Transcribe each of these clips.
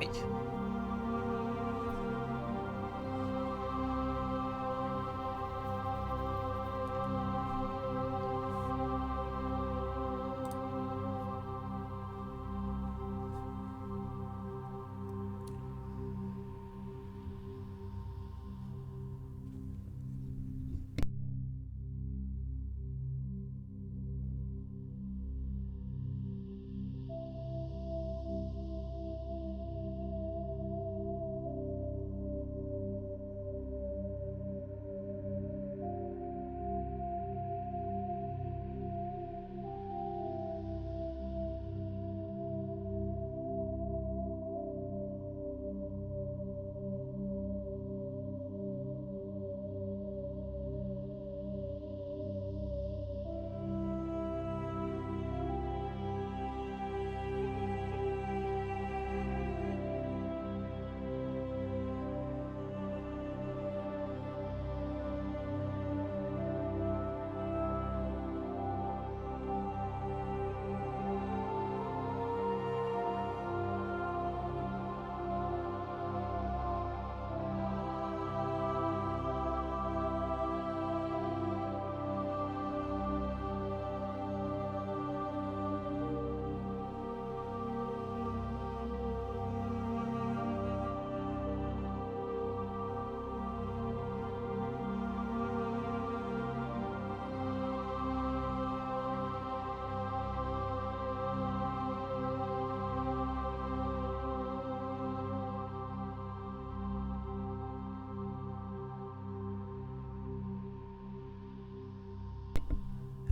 Hey.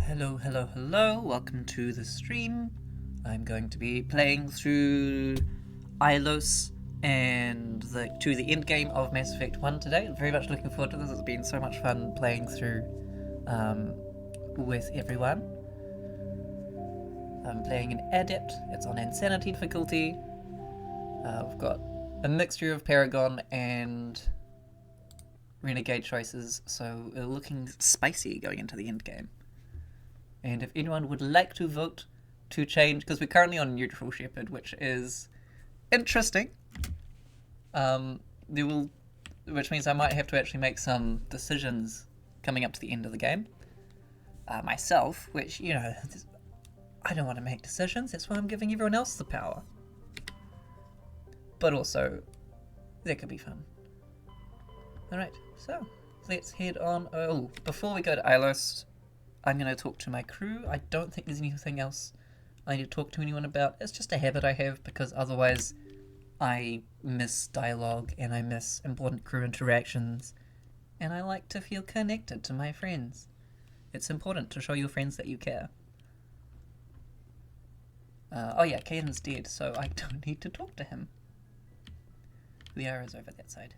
Hello, hello, hello. Welcome to the stream. I'm going to be playing through Ilos and to the end game of Mass Effect 1 today. Very much looking forward to this. It's been so much fun playing through with everyone. I'm playing an Adept. It's on Insanity difficulty. We've got a mixture of Paragon and Renegade choices, so we're looking spicy going into the end game. And if anyone would like to vote to change, because we're currently on Neutral Shepherd, which is interesting, which means I might have to actually make some decisions coming up to the end of the game myself, which, you know, I don't want to make decisions, that's why I'm giving everyone else the power. But also, that could be fun. Alright, so let's head on. Oh, before we go to Ilos, I'm going to talk to my crew. I don't think there's anything else I need to talk to anyone about. It's just a habit I have, because otherwise I miss dialogue and I miss important crew interactions, and I like to feel connected to my friends. It's important to show your friends that you care. Oh yeah, Caden's dead, so I don't need to talk to him. Liara's over that side.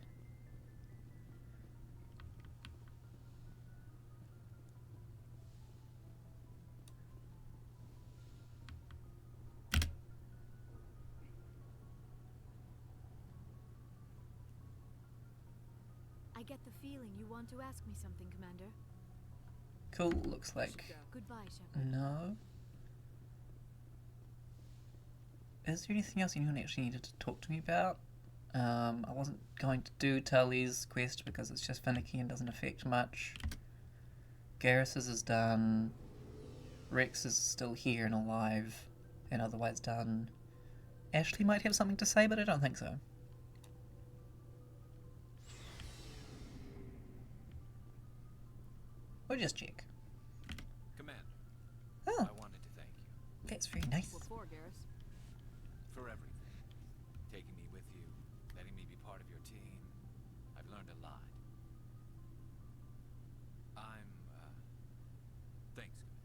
I get the feeling you want to ask me something, Commander. Cool, looks like... Goodbye, Shepard. No. Is there anything else anyone actually needed to talk to me about? I wasn't going to do Tully's quest because it's just finicky and doesn't affect much. Garrus's is done. Rex is still here and alive and otherwise done. Ashley might have something to say, but I don't think so. We'll just check. Commander, Oh, I wanted to thank you that's very nice. What for, Garrus? for everything. Taking me with you, letting me be part of your team. I've learned a lot. Thanks, Commander.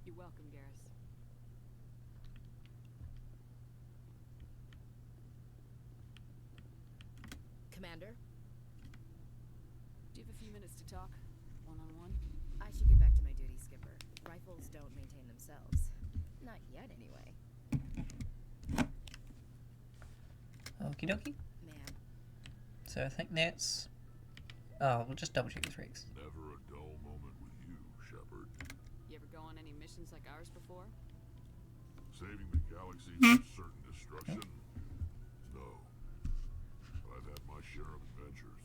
You're welcome, Garrus. Commander? Do you have a few minutes to talk? One-on-one? I should get back to my duty, Skipper. Rifles don't maintain themselves. Not yet, anyway. Okie dokie. Ma'am. So I think that's... Oh, we'll just double check with Rex. Never a dull moment with you, Shepard. You ever go on any missions like ours before? Saving the galaxy from certain destruction. share of adventures.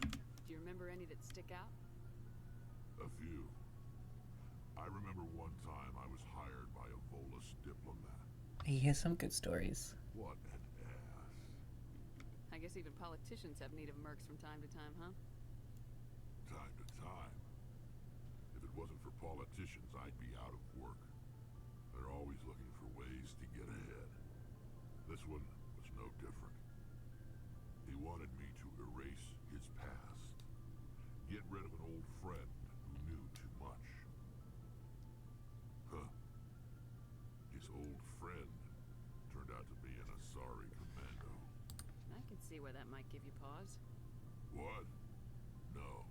Do you remember any that stick out? A few. I remember one time I was hired by a Volus diplomat. He has some good stories. What an ass. I guess even politicians have need of mercs from time to time, huh? Time to time. If it wasn't for politicians, I'd be out of work. They're always looking for ways to get ahead. This one was no different. He wanted me to erase his past. Get rid of an old friend who knew too much. Huh. His old friend turned out to be an Asari commando. I can see where that might give you pause. What? No.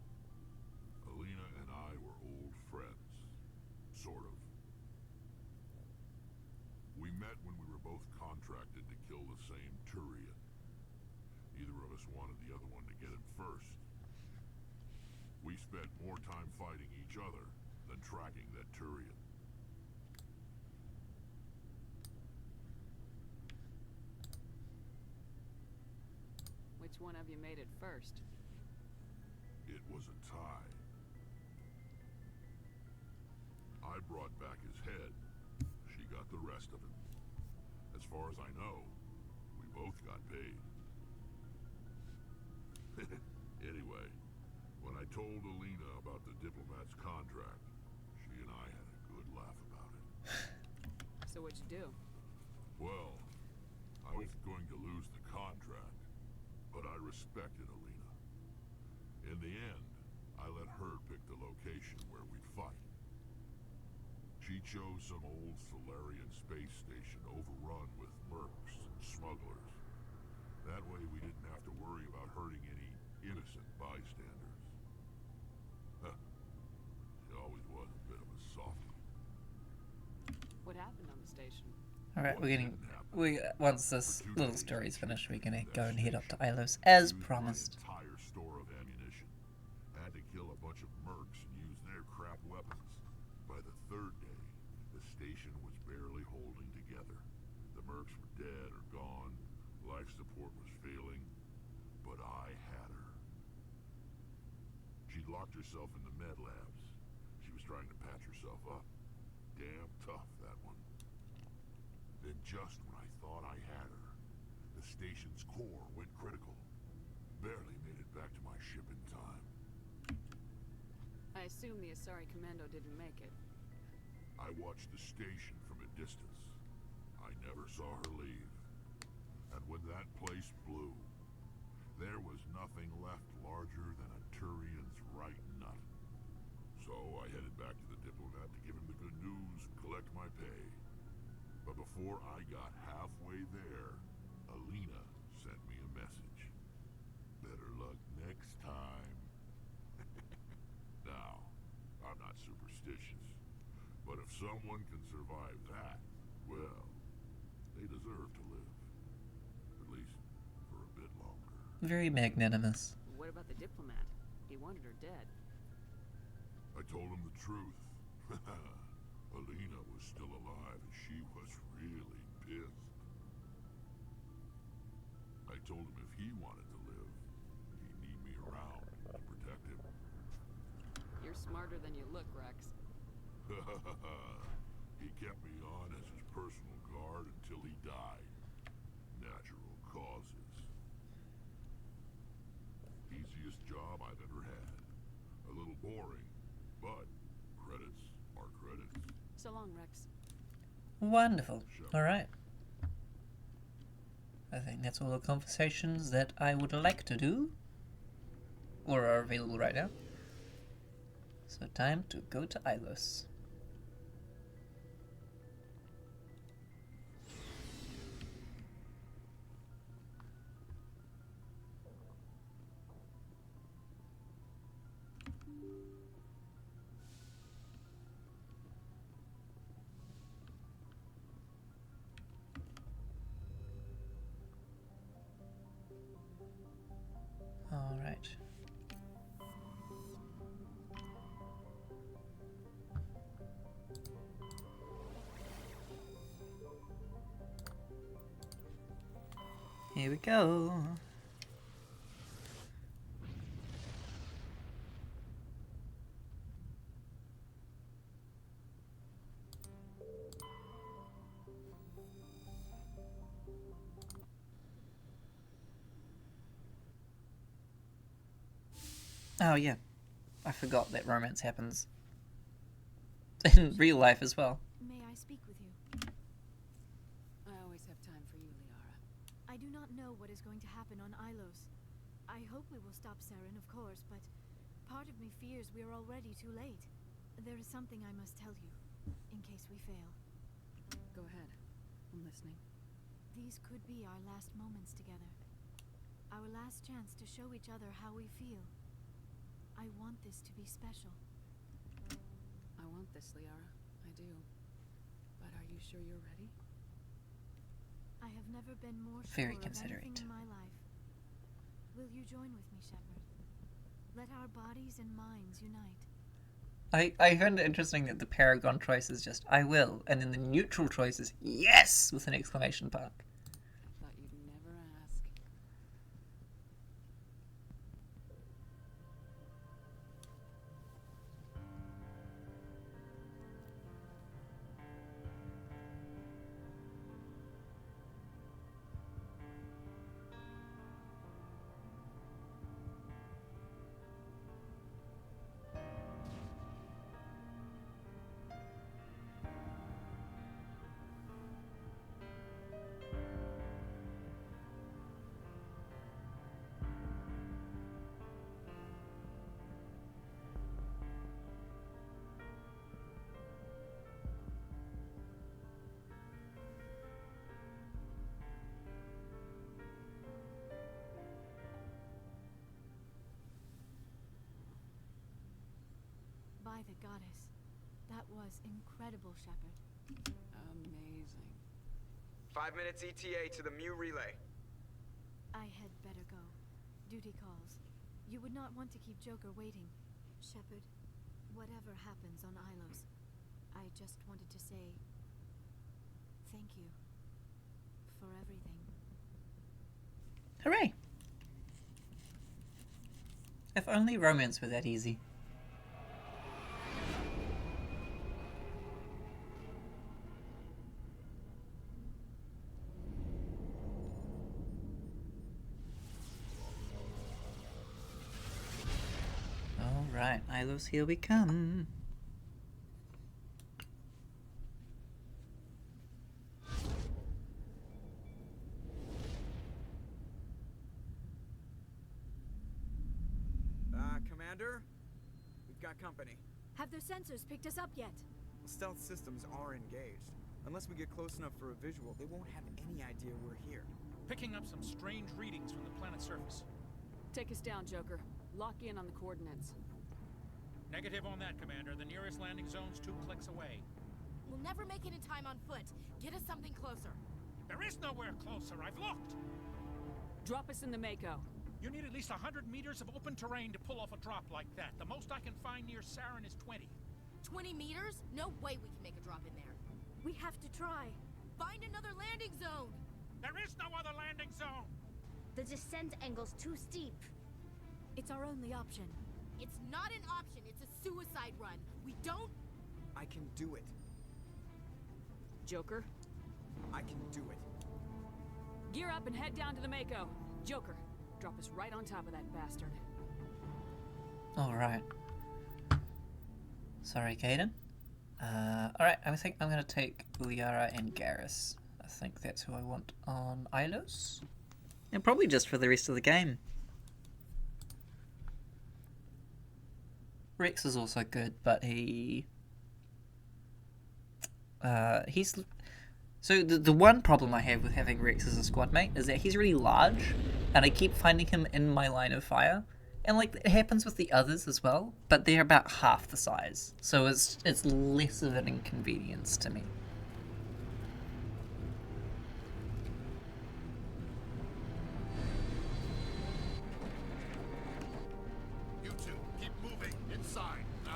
Alina and I were old friends. Sort of. We met when we were both contracted to kill the same Turian. Neither of us wanted the other one to get him first. We spent more time fighting each other than tracking that Turian. Which one of you made it first? It was a tie. I brought back his head. She got the rest of him. As far as I know, we both got paid. Anyway, when I told Alina about the diplomat's contract, she and I had a good laugh about it. So what'd you do? Well, I was going to lose the contract, but I respected Alina. In the end, I let her pick the location where we'd fight. She chose some old Solarian space station overrun with mercs and smugglers. That way we didn't have to worry about hurting any innocent bystanders. Huh. She always was a bit of a softie. What happened on the station? Alright, What we're getting... didn't happen? Once this For 2 little days, story's finished, we're gonna that go and head up to station Ilos, as used promised. My entire store of ammunition. Had to kill a bunch of mercs and use their crap weapons. By the 3rd day, the station was barely holding together. The mercs were dead or gone. Life support was failing. But I had her. She'd locked herself in the med labs. She was trying to patch herself up. Damn tough, that one. Then just when I thought I had her, the station's core went critical. Barely made it back to my ship in time. I assume the Asari Commando didn't make it. I watched the station from a distance. I never saw her leave. And when that place blew, there was nothing left larger than a Turian's right nut. So I headed back to the diplomat to give him the good news and collect my pay. But before I got halfway there, Alina sent me a message. Better luck next time. Now, I'm not superstitious, but if someone can survive that, well, they deserve to live. At least for a bit longer. Very magnanimous. What about the diplomat? He wanted her dead. I told him the truth. Alina was still alive and she was really pissed. I told him if he wanted to live, he'd need me around to protect him. You're smarter than you look, Rex. He kept me on as his personal guard until he died. Natural causes. Easiest job I've ever had. A little boring, but credits are credits. So long, Rex. Wonderful. Alright. I think that's all the conversations that I would like to do, or are available right now. So time to go to Ilos. All right. Here we go. Oh yeah, I forgot that romance happens in real life as well. May I speak with you? I always have time for you, Liara. I do not know what is going to happen on Ilos. I hope we will stop Saren, of course, but part of me fears we are already too late. There is something I must tell you, in case we fail. Go ahead. I'm listening. These could be our last moments together. Our last chance to show each other how we feel. I want this to be special. I want this, Liara. I do. But are you sure you're ready? I have never been more Very sure of considerate. anything in my life. Will you join with me, Shepard? Let our bodies and minds unite. I find it interesting that the Paragon choice is just I will, and then the neutral choice is yes with an exclamation mark. I thought you'd never ask. By the goddess. That was incredible, Shepard. Amazing. 5 minutes ETA to the Mu relay. I had better go. Duty calls. You would not want to keep Joker waiting. Shepard, whatever happens on Ilos, I just wanted to say thank you for everything. Hooray! If only romance were that easy. Alright, Ilos, here we come. Commander? We've got company. Have their sensors picked us up yet? Stealth systems are engaged. Unless we get close enough for a visual, they won't have any idea we're here. Picking up some strange readings from the planet's surface. Take us down, Joker. Lock in on the coordinates. Negative on that, Commander. The nearest landing zone's 2 clicks away. We'll never make it in time on foot. Get us something closer. There is nowhere closer. I've looked. Drop us in the Mako. You need at least 100 meters of open terrain to pull off a drop like that. The most I can find near Saren is 20. 20 meters? No way we can make a drop in there. We have to try. Find another landing zone! There is no other landing zone! The descent angle's too steep. It's our only option. It's not an option, it's a suicide run. We don't... I can do it. Joker, I can do it. gear up and head down to the Mako. Joker, drop us right on top of that bastard. Alright. Sorry, Caden. Alright, I think I'm gonna take Liara and Garrus. I think that's who I want on Ilos. And probably just for the rest of the game. Rex is also good, but he's... So the one problem I have with having Rex as a squad mate is that he's really large, and I keep finding him in my line of fire. And like it happens with the others as well, but they're about half the size, so it's less of an inconvenience to me. You two, keep moving inside now.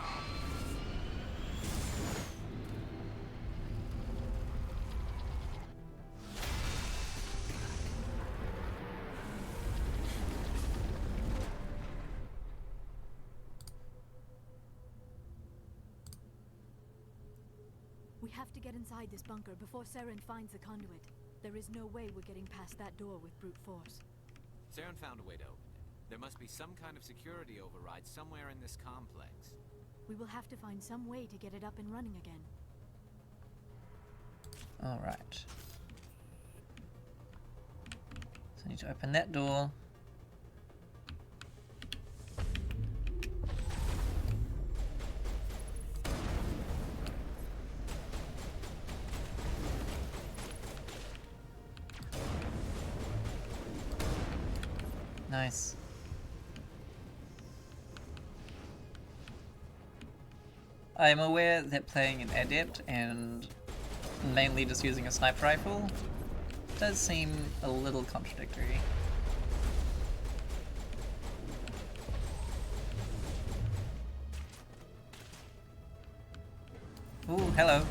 We have to get inside this bunker before Saren finds the conduit. There is no way we're getting past that door with brute force. Saren found a way to open it. There must be some kind of security override somewhere in this complex. We will have to find some way to get it up and running again. Alright. So I need to open that door. Nice. I'm aware that playing an adept and mainly just using a sniper rifle does seem a little contradictory. Ooh, hello.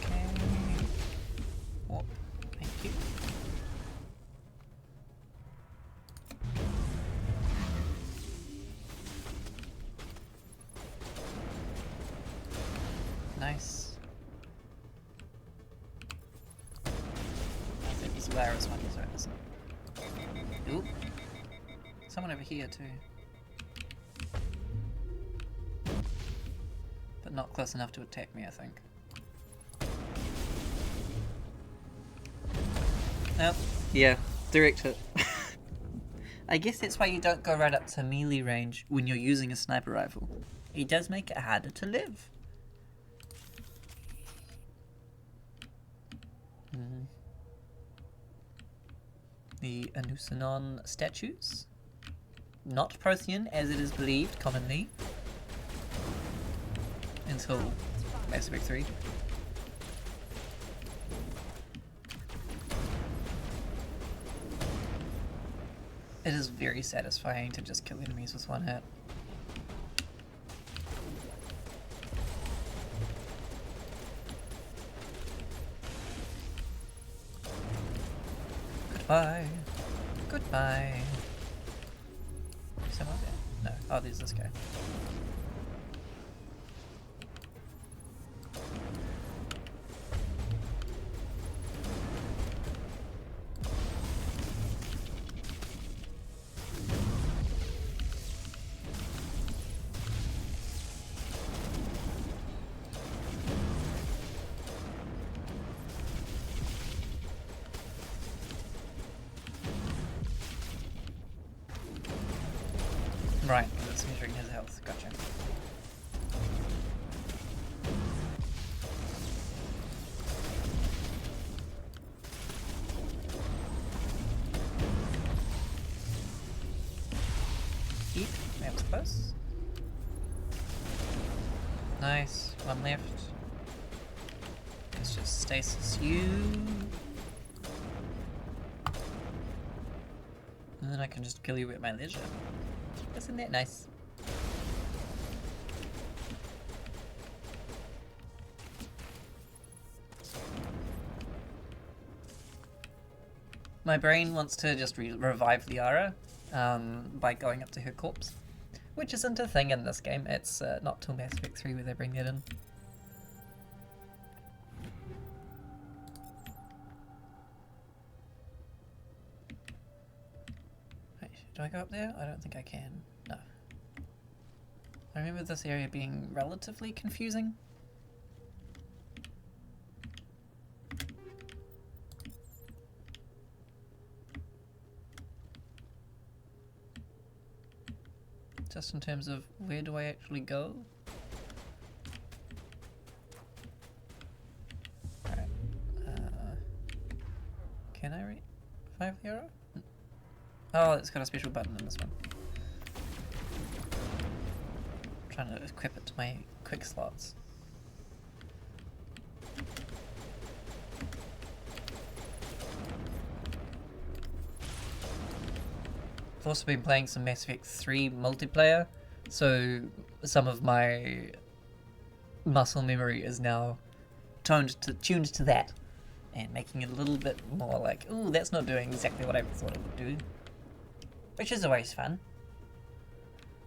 Okay. Oh, thank you. Nice. I think this Laris one is right, isn't it? Ooh. Someone over here too. But not close enough to attack me, I think. Oh, yeah, direct hit. I guess that's why you don't go right up to melee range when you're using a sniper rifle. It does make it harder to live. The Anusanon statues. Not Prothean, as it is believed commonly. Until Mass Effect 3. It is very satisfying to just kill enemies with one hit. Goodbye. Goodbye. Someone there? No. Oh, there's this guy. Right, that's measuring his health. Gotcha. Eat. That was close. Nice. One left. Let's just stasis you. And then I can just kill you at my leisure. Isn't that nice? My brain wants to just revive Liara by going up to her corpse, which isn't a thing in this game. It's not till Mass Effect 3 where they bring that in. Wait, do I go up there? I don't think I can. No. I remember this area being relatively confusing. Just in terms of where do I actually go? Alright. Can I revive the arrow? Oh, it's got a special button in this one. I'm trying to equip it to my quick slots. I've also been playing some Mass Effect 3 multiplayer, so some of my muscle memory is now tuned to that, and making it a little bit more like, ooh, that's not doing exactly what I thought it would do, which is always fun.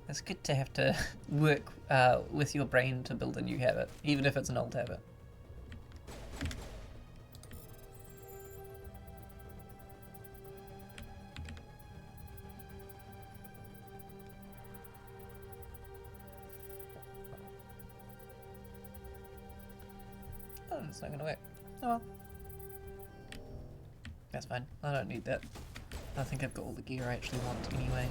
It's good to have to work with your brain to build a new habit, even if it's an old habit. Oh, it's not gonna work. Oh well. That's fine. I don't need that. I think I've got all the gear I actually want anyway.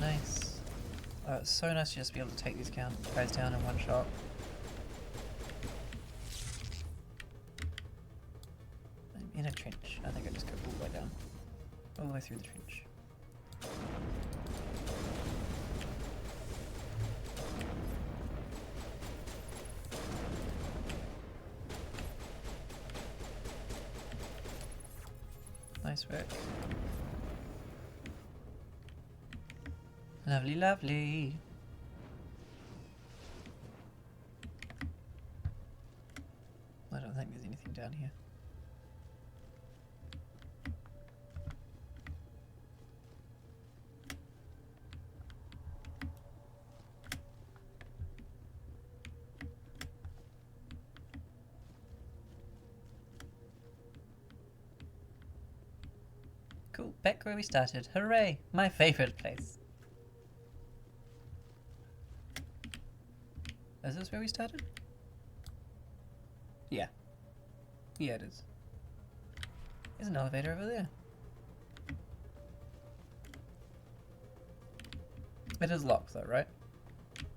Nice. Oh, it's so nice to just be able to take these guys down in one shot. I'm in a trench. I think I just go all the way down. All the way through the trench. Nice work. Lovely, lovely. I don't think there's anything down here. Cool, back where we started. Hooray! My favorite place. Is this where we started? Yeah. Yeah, it is. There's an elevator over there. It is locked though, right?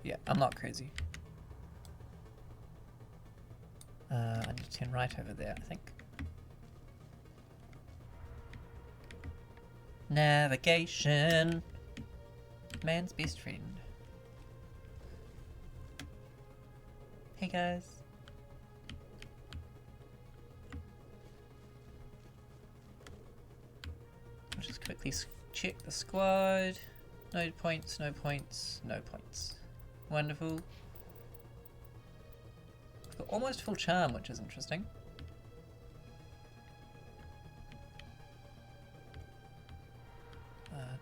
Yeah, I'm not crazy. I need to turn right over there, I think. Navigation. Man's best friend. Hey guys. I'll just quickly check the squad. No points, no points, no points. Wonderful. I've got almost full charm, which is interesting.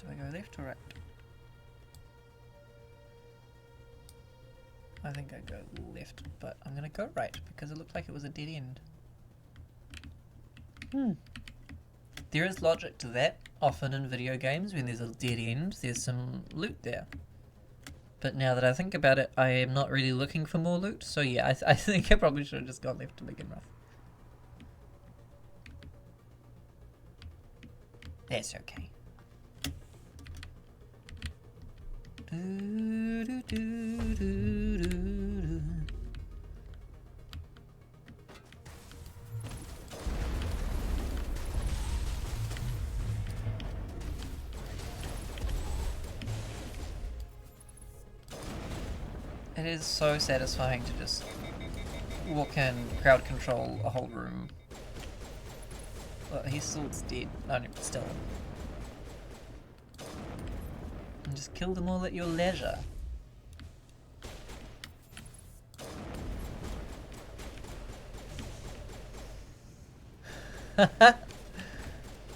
Do I go left or right? I think I go left, but I'm gonna go right because it looked like it was a dead end. There is logic to that. Often in video games, when there's a dead end, there's some loot there. But now that I think about it, I am not really looking for more loot, so yeah, I think I probably should have just gone left to begin with. That's okay. Do, do, do, do, do, do. It is so satisfying to just walk in, crowd control a whole room. Well, he's still dead. No, still. And just kill them all at your leisure.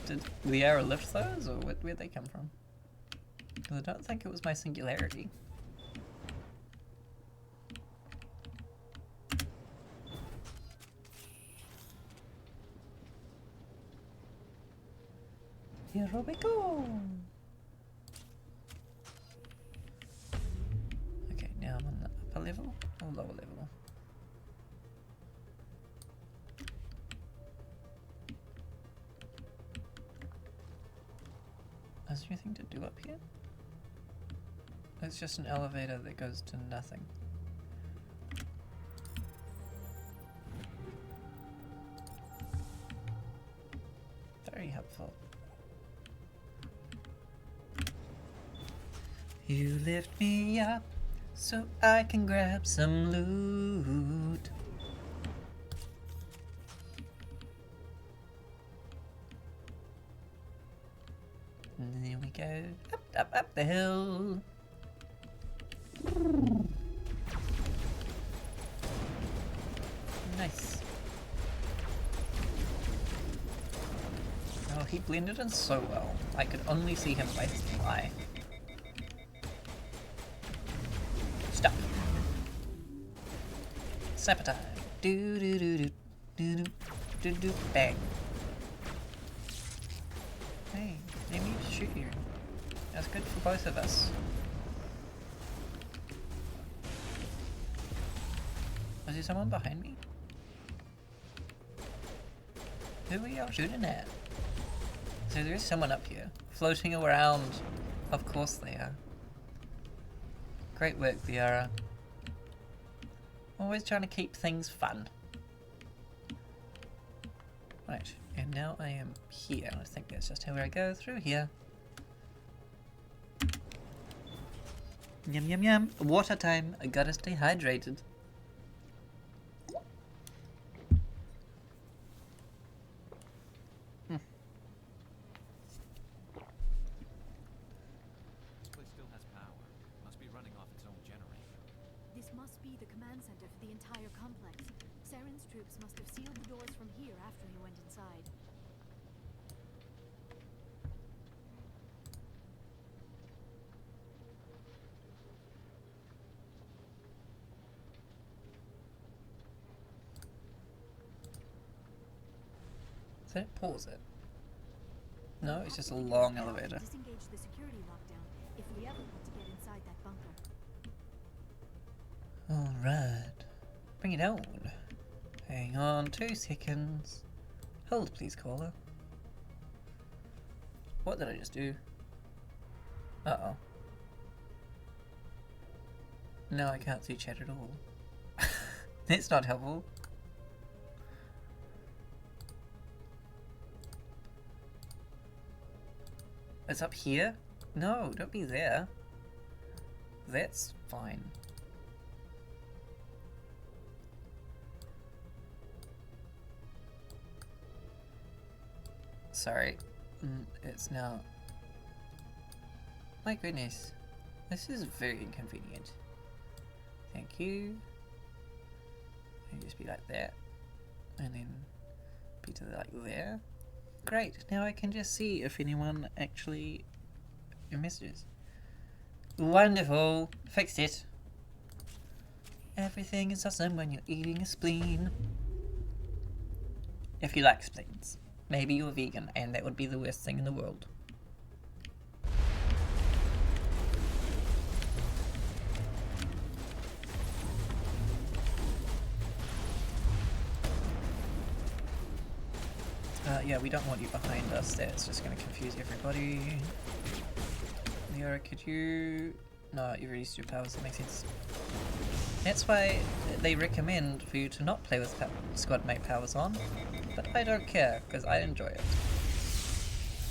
Did the arrow lift those, or where'd they come from? Because I don't think it was my singularity. Here we go! Okay, now I'm on the upper level or lower level? Is there anything to do up here? It's just an elevator that goes to nothing. Very helpful. You lift me up so I can grab some loot. Up the hill. Nice. Oh, he blended in so well. I could only see him by his eye. Stop. Sabotage. Do do do do do do do do bang. Hey, maybe you should shoot you. That's good for both of us. Was there someone behind me? Who are y'all shooting at? So there is someone up here, floating around. Of course they are. Great work, Liara. Always trying to keep things fun. Right, and now I am here. I think that's just how I go through here. Yum yum yum. Water time. I gotta stay hydrated. This place still has power. Must be running off its own generator. This must be the command center for the entire complex. Saren's troops must have sealed the doors from here after he went inside. Did it pause it? No, it's just a long elevator. Disengage the security lockdown if we ever want to get inside that bunker. Alright. Bring it on. Hang on 2 seconds. Hold please, caller. What did I just do? Uh-oh. No, I can't see chat at all. That's not helpful. It's up here? No, don't be there. That's fine. Sorry. It's now... My goodness. This is very inconvenient. Thank you. And just be like that. And then be to like there. Great, now I can just see if anyone actually messages. Wonderful, fixed it. Everything is awesome when you're eating a spleen. If you like spleens. Maybe you're vegan and that would be the worst thing in the world. Yeah, we don't want you behind us. That's just going to confuse everybody. Liara, could you... No, you released your powers. That makes sense. That's why they recommend for you to not play with squad mate powers on. But I don't care, because I enjoy it.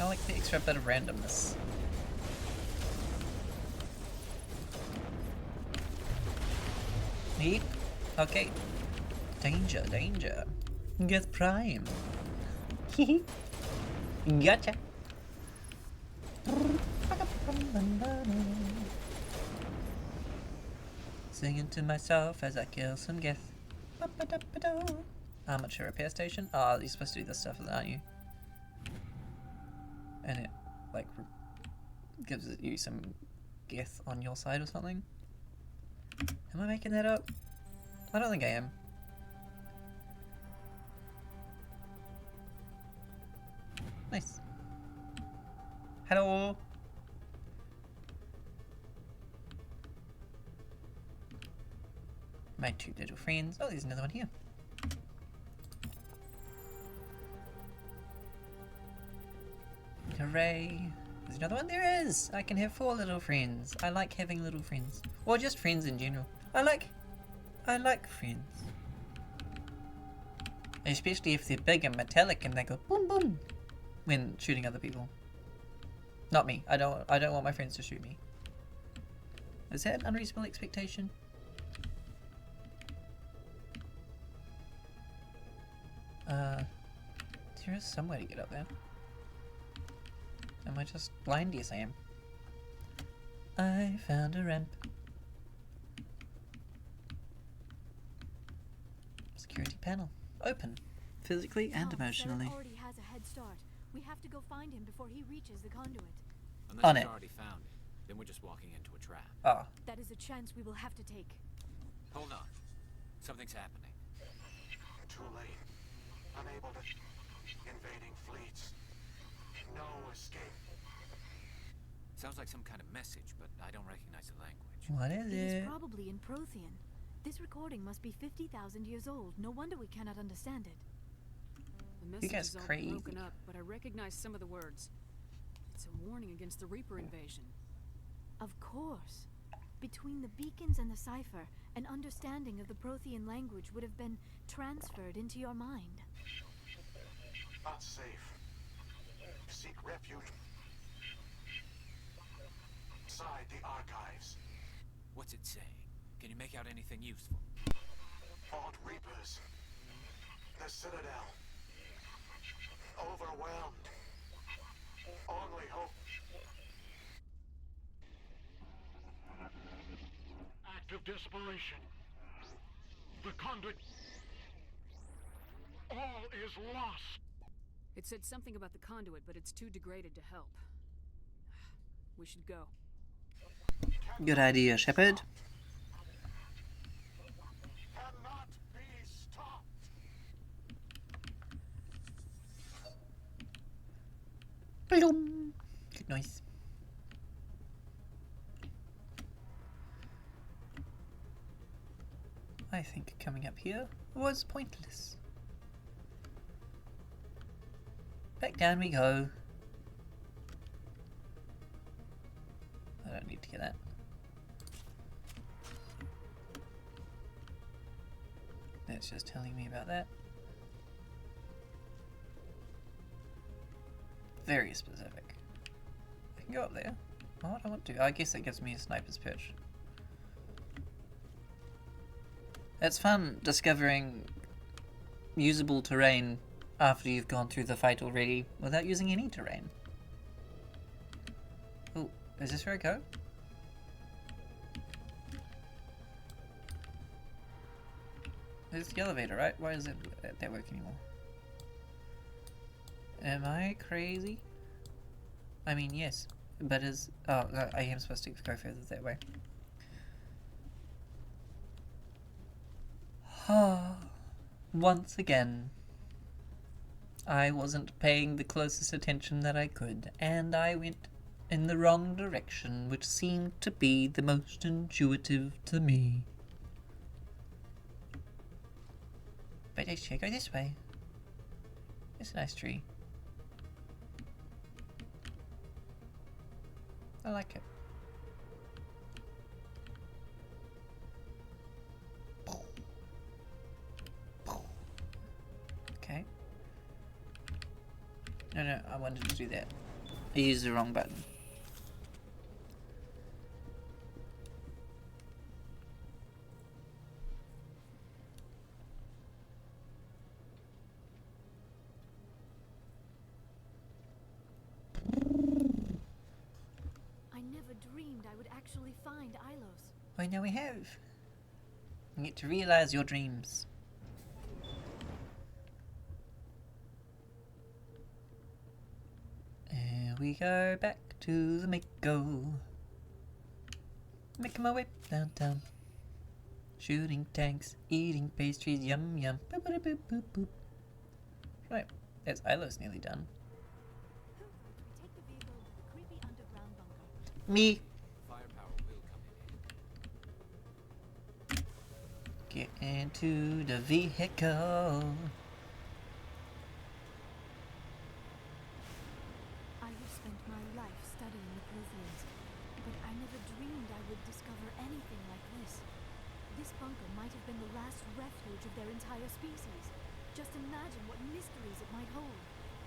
I like the extra bit of randomness. Need? Okay. Danger, danger. Get prime. Gotcha. Singing to myself as I kill some geth. Amateur repair station. Oh, you're supposed to do this stuff, aren't you? And it, like, gives you some geth on your side or something. Am I making that up? I don't think I am. Nice. Hello. My 2 little friends. Oh, there's another one here. Hooray. There's another one. There is. I can have 4 little friends. I like having little friends. Or just friends in general. I like friends. Especially if they're big and metallic and they go boom boom when shooting other people. Not me. I don't want my friends to shoot me. Is that an unreasonable expectation? There is some way to get up there. Am I just blind? Yes, I am. I found a ramp. Security panel. Open. Physically and Tom, emotionally. Seren already has a head start. We have to go find him before he reaches the conduit. Unless On he's it. already found it, then we're just walking into a trap. Ah. That is a chance we will have to take. Hold on. Something's happening. Too late. Unable to... Invading fleets. No escape. Sounds like some kind of message, but I don't recognize the language. What is It is it? probably in Prothean. This recording must be 50,000 years old. No wonder we cannot understand it. The You message guys is all crazy. broken up, but I recognize some of the words. It's a warning against the Reaper invasion. Of course. Between the beacons and the cipher, an understanding of the Prothean language would have been transferred into your mind. Not safe. Seek refuge. Inside the archives. What's it saying? Can you make out anything useful? Fought Reapers. The Citadel. Overwhelmed. Only hope. Act of desperation. The conduit. All is lost. It said something about the conduit, but it's too degraded to help. We should go. Good idea, Shepard. Cannot be stopped. Bloom. Good noise. I think coming up here was pointless. Back down we go. I don't need to get that. That's just telling me about that. Very specific. I can go up there. Why would I want to? I guess it gives me a sniper's perch. It's fun discovering usable terrain after you've gone through the fight already without using any terrain. Oh, is this where I go? There's the elevator, right? Why does it that work anymore? Am I crazy? I mean, yes, but is... Oh, I am supposed to go further that way. Once again, I wasn't paying the closest attention that I could, and I went in the wrong direction, which seemed to be the most intuitive to me. But I should go this way. It's a nice tree. I like it. Okay. No, I wanted to do that. I used the wrong button. I never dreamed I would actually find Ilos. Well, now we have. You get to realize your dreams. And we go back to the Mako. Making my way downtown. Shooting tanks, eating pastries, yum yum. Boop, boop, boop, boop, boop. Right, that's Ilos nearly done. Who votes we take the vehicle to the creepy underground bunker? Me. Firepower will come in handy. Get into the vehicle. I have spent my life studying the Protheans, but I never dreamed I would discover anything like this. This bunker might have been the last refuge of their entire species. Just imagine what mysteries it might hold.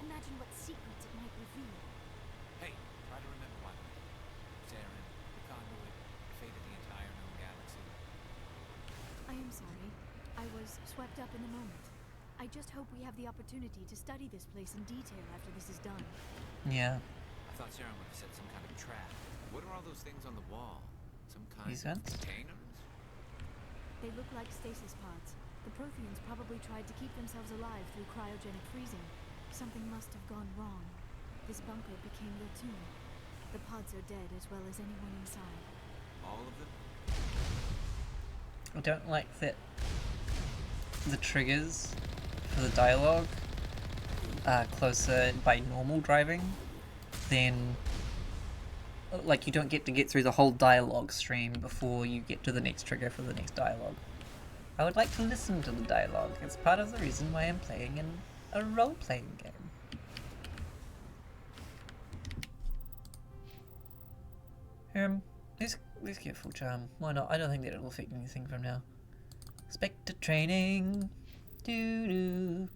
Imagine what secrets it might reveal. Hey, try to remember why we're here. Saren, the conduit, the fate of the entire known galaxy. I am sorry. I was swept up in the moment. I just hope we have the opportunity to study this place in detail after this is done. Yeah. I thought Saren would have set some kind of trap. What are all those things on the wall? Some kind These of vents? containers? They look like stasis pods. The Protheans probably tried to keep themselves alive through cryogenic freezing. Something must have gone wrong. This bunker became their tomb. The pods are dead as well as anyone inside. All of them? I don't like that the triggers for the dialogue are closer by normal driving than, like, you don't get to get through the whole dialogue stream before you get to the next trigger for the next dialogue. I would like to listen to the dialogue. It's part of the reason why I'm playing in a role-playing game. Let's get full charm. Why not? I don't think that it'll affect anything from now. Spectre training. Doo-doo.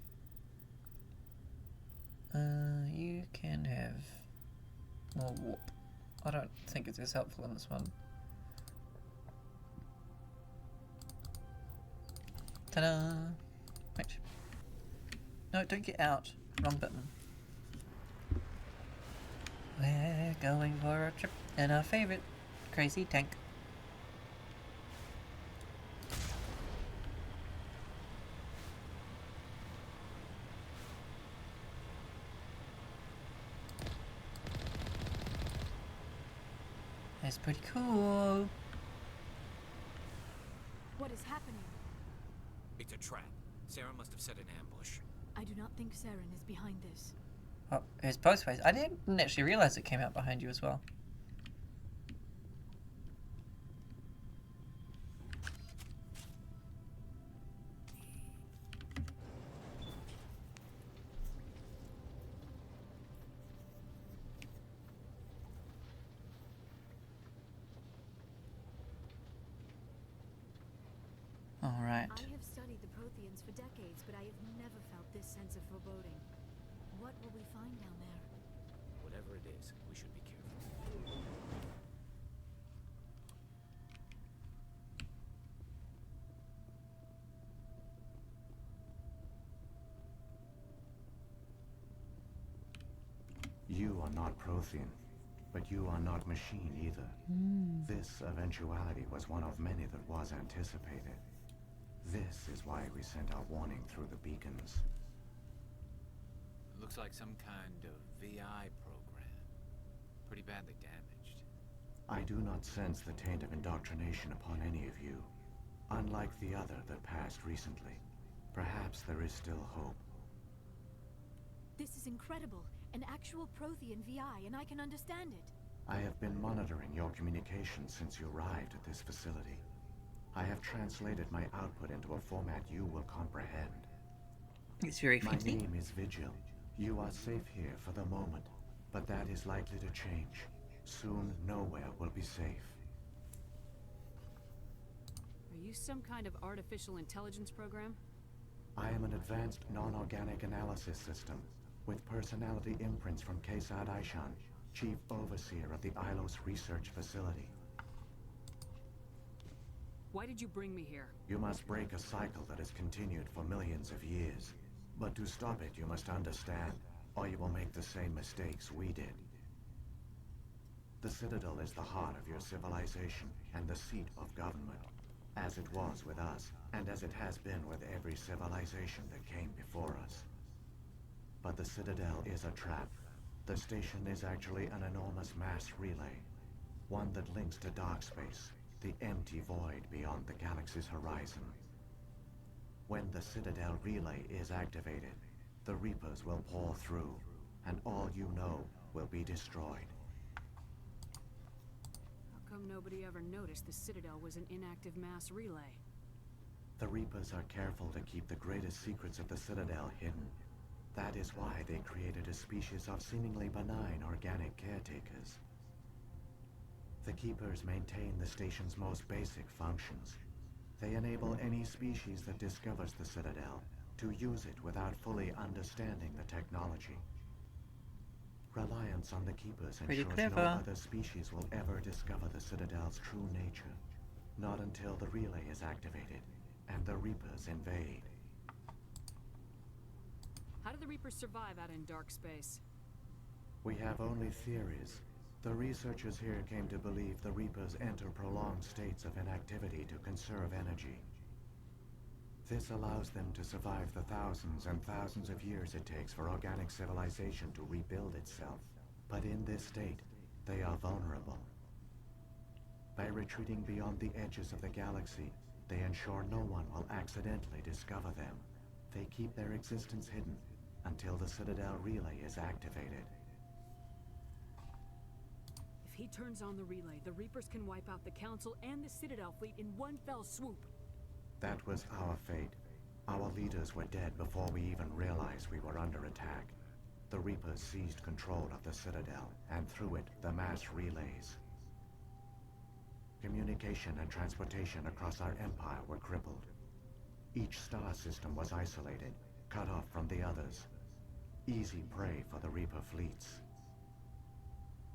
You can have more warp. I don't think it's as helpful in this one. Ta-da! Wait. No, don't get out. Wrong button. We're going for a trip in our favorite crazy tank. That's pretty cool. What is happening? It's a trap. Sarah must have set an ambush. I do not think Saren is behind this. Oh, it's both ways. I didn't actually realize it came out behind you as well. Alright. I have studied the Protheans for decades, but I have never felt this sense of foreboding. What will we find down there? Whatever it is, we should be careful. You are not Prothean, but you are not machine either. This eventuality was one of many that was anticipated. This is why we sent our warning through the beacons. Looks like some kind of VI program. Pretty badly damaged. I do not sense the taint of indoctrination upon any of you. Unlike the other that passed recently. Perhaps there is still hope. This is incredible. An actual Prothean VI, and I can understand it. I have been monitoring your communications since you arrived at this facility. I have translated my output into a format you will comprehend. It's very My fancy. name is Vigil. You are safe here for the moment, but that is likely to change. Soon, nowhere will be safe. Are you some kind of artificial intelligence program? I am an advanced non-organic analysis system, with personality imprints from Kesad Aishan, Chief Overseer of the Ilos Research Facility. Why did you bring me here? You must break a cycle that has continued for millions of years. But to stop it, you must understand, or you will make the same mistakes we did. The Citadel is the heart of your civilization and the seat of government, as it was with us, and as it has been with every civilization that came before us. But the Citadel is a trap. The station is actually an enormous mass relay, one that links to dark space, the empty void beyond the galaxy's horizon. When the Citadel relay is activated, the Reapers will pour through, and all you know will be destroyed. How come nobody ever noticed the Citadel was an inactive mass relay? The Reapers are careful to keep the greatest secrets of the Citadel hidden. That is why they created a species of seemingly benign organic caretakers. The Keepers maintain the station's most basic functions. They enable any species that discovers the Citadel to use it without fully understanding the technology. Reliance on the Keepers Pretty ensures clever. no other species will ever discover the Citadel's true nature. Not until the relay is activated and the Reapers invade. How do the Reapers survive out in dark space? We have only theories. The researchers here came to believe the Reapers enter prolonged states of inactivity to conserve energy. This allows them to survive the thousands and thousands of years it takes for organic civilization to rebuild itself. But in this state, they are vulnerable. By retreating beyond the edges of the galaxy, they ensure no one will accidentally discover them. They keep their existence hidden until the Citadel relay is activated. If he turns on the relay, the Reapers can wipe out the Council and the Citadel fleet in one fell swoop. That was our fate. Our leaders were dead before we even realized we were under attack. The Reapers seized control of the Citadel, and through it, the mass relays. Communication and transportation across our empire were crippled. Each star system was isolated, cut off from the others. Easy prey for the Reaper fleets.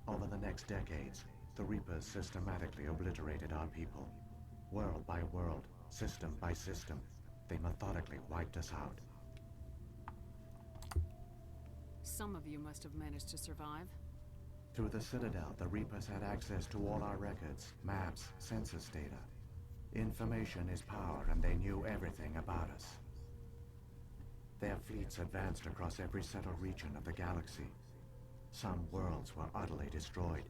Over the next decades, the Reapers systematically obliterated our people. World by world, system by system, they methodically wiped us out. Some of you must have managed to survive. Through the Citadel, the Reapers had access to all our records, maps, census data. Information is power, and they knew everything about us. Their fleets advanced across every settled region of the galaxy. Some worlds were utterly destroyed.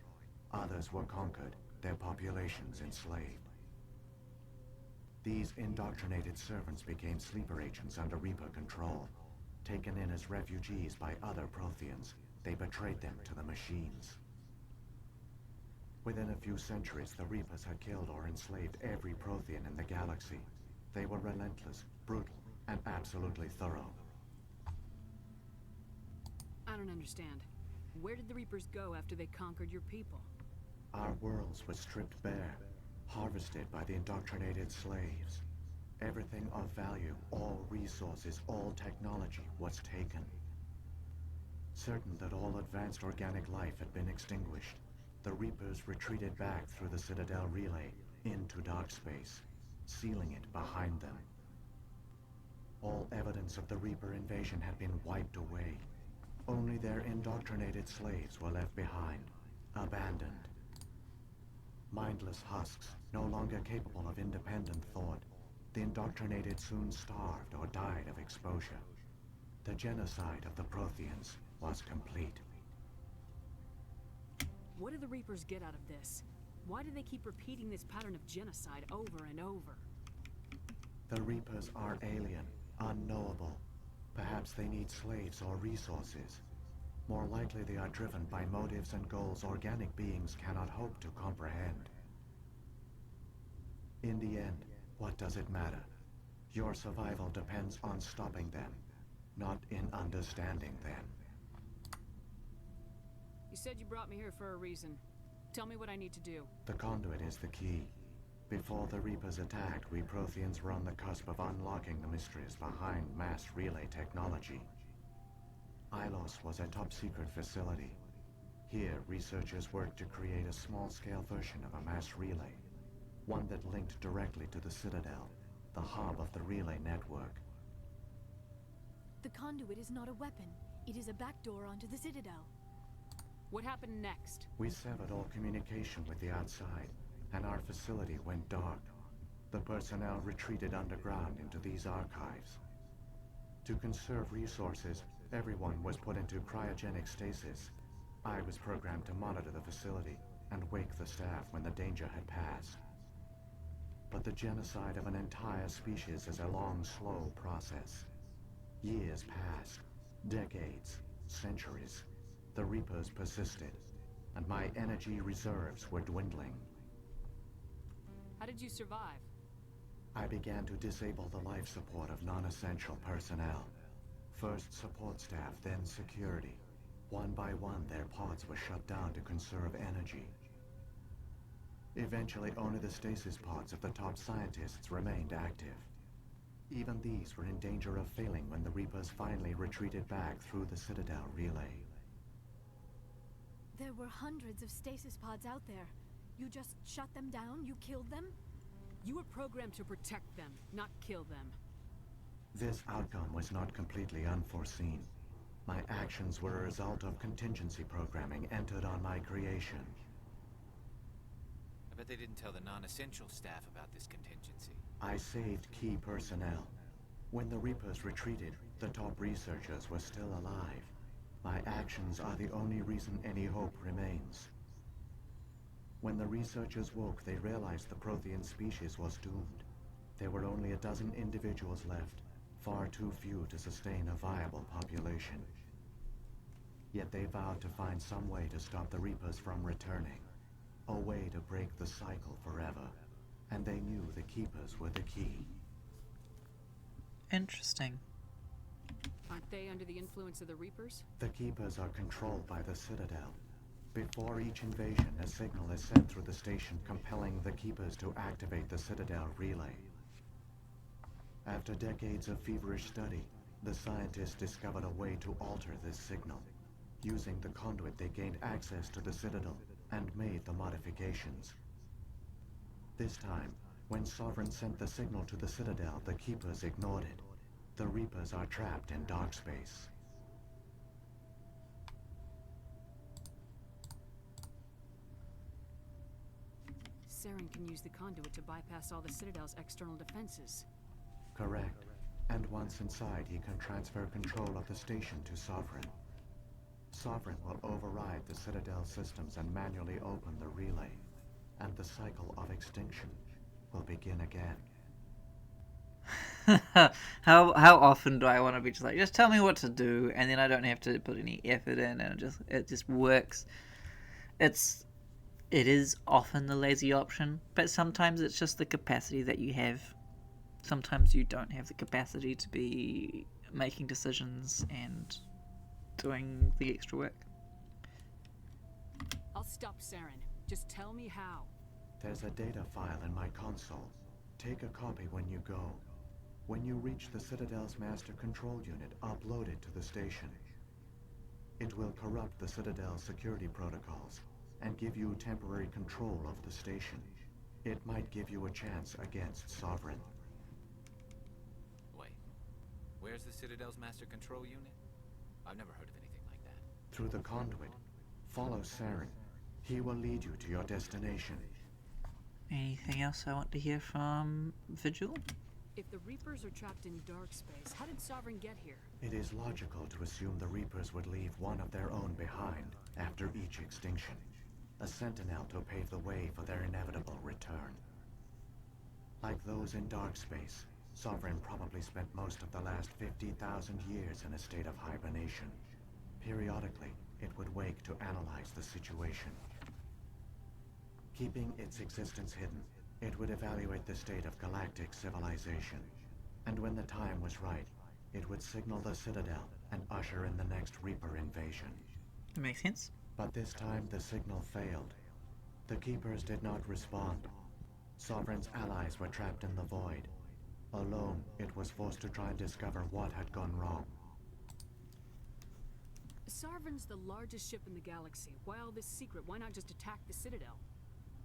Others were conquered, their populations enslaved. These indoctrinated servants became sleeper agents under Reaper control. Taken in as refugees by other Protheans, they betrayed them to the machines. Within a few centuries, the Reapers had killed or enslaved every Prothean in the galaxy. They were relentless, brutal, and absolutely thorough. I don't understand. Where did the Reapers go after they conquered your people? Our worlds were stripped bare, harvested by the indoctrinated slaves. Everything of value, all resources, all technology was taken. Certain that all advanced organic life had been extinguished, the Reapers retreated back through the Citadel relay into dark space, sealing it behind them. All evidence of the Reaper invasion had been wiped away. Only their indoctrinated slaves were left behind, abandoned. Mindless husks, no longer capable of independent thought, the indoctrinated soon starved or died of exposure. The genocide of the Protheans was complete. What do the Reapers get out of this? Why do they keep repeating this pattern of genocide over and over? The Reapers are alien, unknowable. Perhaps they need slaves or resources. More likely they are driven by motives and goals organic beings cannot hope to comprehend. In the end, what does it matter? Your survival depends on stopping them, not in understanding them. You said you brought me here for a reason. Tell me what I need to do. The conduit is the key. Before the Reapers attacked, we Protheans were on the cusp of unlocking the mysteries behind mass relay technology. Ilos was a top-secret facility. Here, researchers worked to create a small-scale version of a mass relay, one that linked directly to the Citadel, the hub of the relay network. The conduit is not a weapon. It is a backdoor onto the Citadel. What happened next? We severed all communication with the outside, and our facility went dark. The personnel retreated underground into these archives. To conserve resources, everyone was put into cryogenic stasis. I was programmed to monitor the facility and wake the staff when the danger had passed. But the genocide of an entire species is a long, slow process. Years passed, decades, centuries. The Reapers persisted, and my energy reserves were dwindling. How did you survive? I began to disable the life support of non-essential personnel. First support staff, then security. One by one, their pods were shut down to conserve energy. Eventually, only the stasis pods of the top scientists remained active. Even these were in danger of failing when the Reapers finally retreated back through the Citadel relay. There were hundreds of stasis pods out there. You just shut them down? You killed them? You were programmed to protect them, not kill them. This outcome was not completely unforeseen. My actions were a result of contingency programming entered on my creation. I bet they didn't tell the non-essential staff about this contingency. I saved key personnel. When the Reapers retreated, the top researchers were still alive. My actions are the only reason any hope remains. When the researchers woke, they realized the Prothean species was doomed. There were only a dozen individuals left, far too few to sustain a viable population. Yet they vowed to find some way to stop the Reapers from returning. A way to break the cycle forever. And they knew the Keepers were the key. Interesting. Aren't they under the influence of the Reapers? The Keepers are controlled by the Citadel. Before each invasion, a signal is sent through the station compelling the Keepers to activate the Citadel relay. After decades of feverish study, the scientists discovered a way to alter this signal. Using the conduit, they gained access to the Citadel and made the modifications. This time, when Sovereign sent the signal to the Citadel, the Keepers ignored it. The Reapers are trapped in dark space. Saren can use the conduit to bypass all the Citadel's external defenses. Correct. And once inside, he can transfer control of the station to Sovereign. Sovereign will override the Citadel systems and manually open the relay. And the cycle of extinction will begin again. how often do I want to be just like, just tell me what to do, and then I don't have to put any effort in, and it just works. It is often the lazy option, but sometimes it's just the capacity that you have. Sometimes you don't have the capacity to be making decisions and doing the extra work. I'll stop Saren. Just tell me how. There's a data file in my console. Take a copy when you go. When you reach the Citadel's master control unit, upload it to the station. It will corrupt the Citadel's security protocols and give you temporary control of the station. It might give you a chance against Sovereign. Wait, where's the Citadel's master control unit? I've never heard of anything like that. Through the conduit, follow Saren. He will lead you to your destination. Anything else I want to hear from Vigil? If the Reapers are trapped in dark space, how did Sovereign get here? It is logical to assume the Reapers would leave one of their own behind after each extinction. A sentinel to pave the way for their inevitable return. Like those in dark space, Sovereign probably spent most of the last 50,000 years in a state of hibernation. Periodically, it would wake to analyze the situation. Keeping its existence hidden, it would evaluate the state of galactic civilization. And when the time was right, it would signal the Citadel and usher in the next Reaper invasion. That makes sense. But this time the signal failed. The Keepers did not respond. Sovereign's allies were trapped in the void. Alone, it was forced to try and discover what had gone wrong. Sovereign's the largest ship in the galaxy. Why all this secret? Why not just attack the Citadel?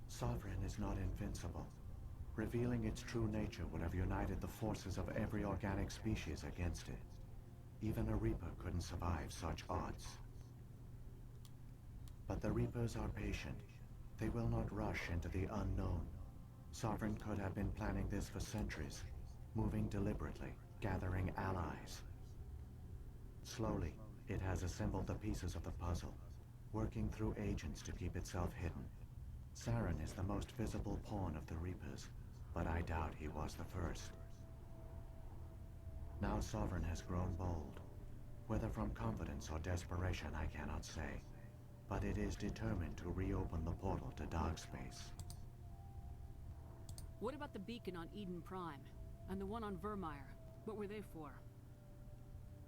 Sovereign is not invincible. Revealing its true nature would have united the forces of every organic species against it. Even a Reaper couldn't survive such odds. But the Reapers are patient. They will not rush into the unknown. Sovereign could have been planning this for centuries, moving deliberately, gathering allies. Slowly, it has assembled the pieces of the puzzle, working through agents to keep itself hidden. Saren is the most visible pawn of the Reapers, but I doubt he was the first. Now Sovereign has grown bold. Whether from confidence or desperation, I cannot say. But it is determined to reopen the portal to dark space. What about the beacon on Eden Prime? And the one on Vermeer? What were they for?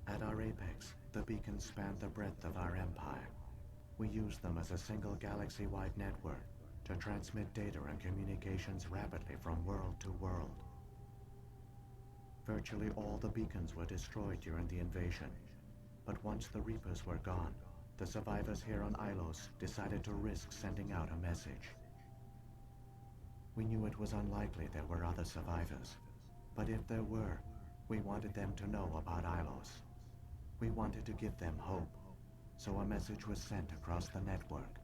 At our apex, the beacons span the breadth of our empire. We use them as a single galaxy-wide network to transmit data and communications rapidly from world to world. Virtually all the beacons were destroyed during the invasion, but once the Reapers were gone, the survivors here on Ilos decided to risk sending out a message. We knew it was unlikely there were other survivors, but if there were, we wanted them to know about Ilos. We wanted to give them hope, so a message was sent across the network.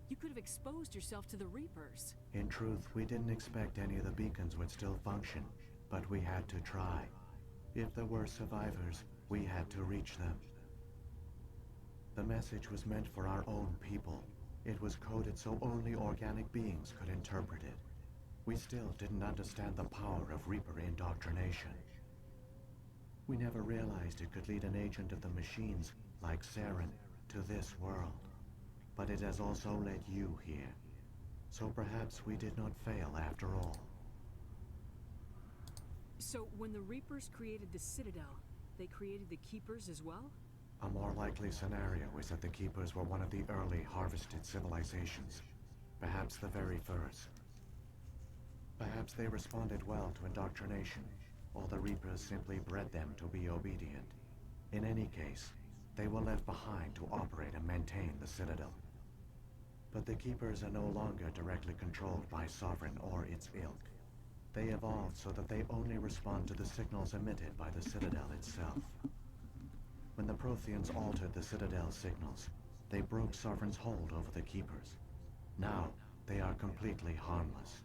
You could have exposed yourself to the Reapers. In truth, we didn't expect any of the beacons would still function, but we had to try. If there were survivors, we had to reach them. The message was meant for our own people. It was coded so only organic beings could interpret it. We still didn't understand the power of Reaper indoctrination. We never realized it could lead an agent of the machines, like Saren, to this world. But it has also led you here. So perhaps we did not fail after all. So when the Reapers created the Citadel, they created the Keepers as well? A more likely scenario is that the Keepers were one of the early harvested civilizations. Perhaps the very first. Perhaps they responded well to indoctrination, or the Reapers simply bred them to be obedient. In any case, they were left behind to operate and maintain the Citadel. But the Keepers are no longer directly controlled by Sovereign or its ilk. They evolved so that they only respond to the signals emitted by the Citadel itself. When the Protheans altered the Citadel's signals, they broke Sovereign's hold over the Keepers. Now, they are completely harmless.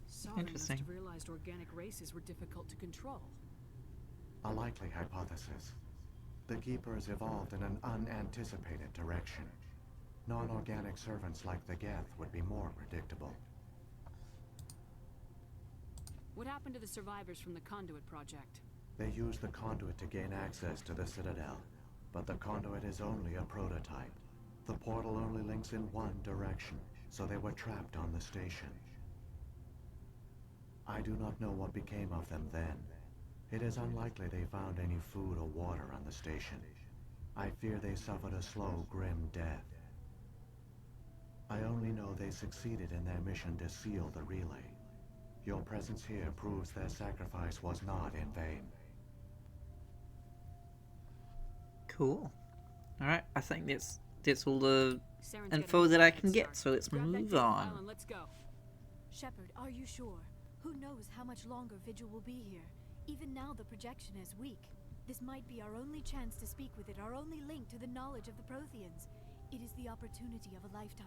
Sovereign must have realized organic races were difficult to control. A likely hypothesis. The Keepers evolved in an unanticipated direction. Non-organic servants like the Geth would be more predictable. What happened to the survivors from the Conduit Project? They used the conduit to gain access to the Citadel, but the conduit is only a prototype. The portal only links in one direction, so they were trapped on the station. I do not know what became of them then. It is unlikely they found any food or water on the station. I fear they suffered a slow, grim death. I only know they succeeded in their mission to seal the relay. Your presence here proves their sacrifice was not in vain. Cool. Alright, I think that's all the info that I can get, so let's move on. Let's go. Shepard, are you sure? Who knows how much longer Vigil will be here? Even now the projection is weak. This might be our only chance to speak with it, our only link to the knowledge of the Protheans. It is the opportunity of a lifetime.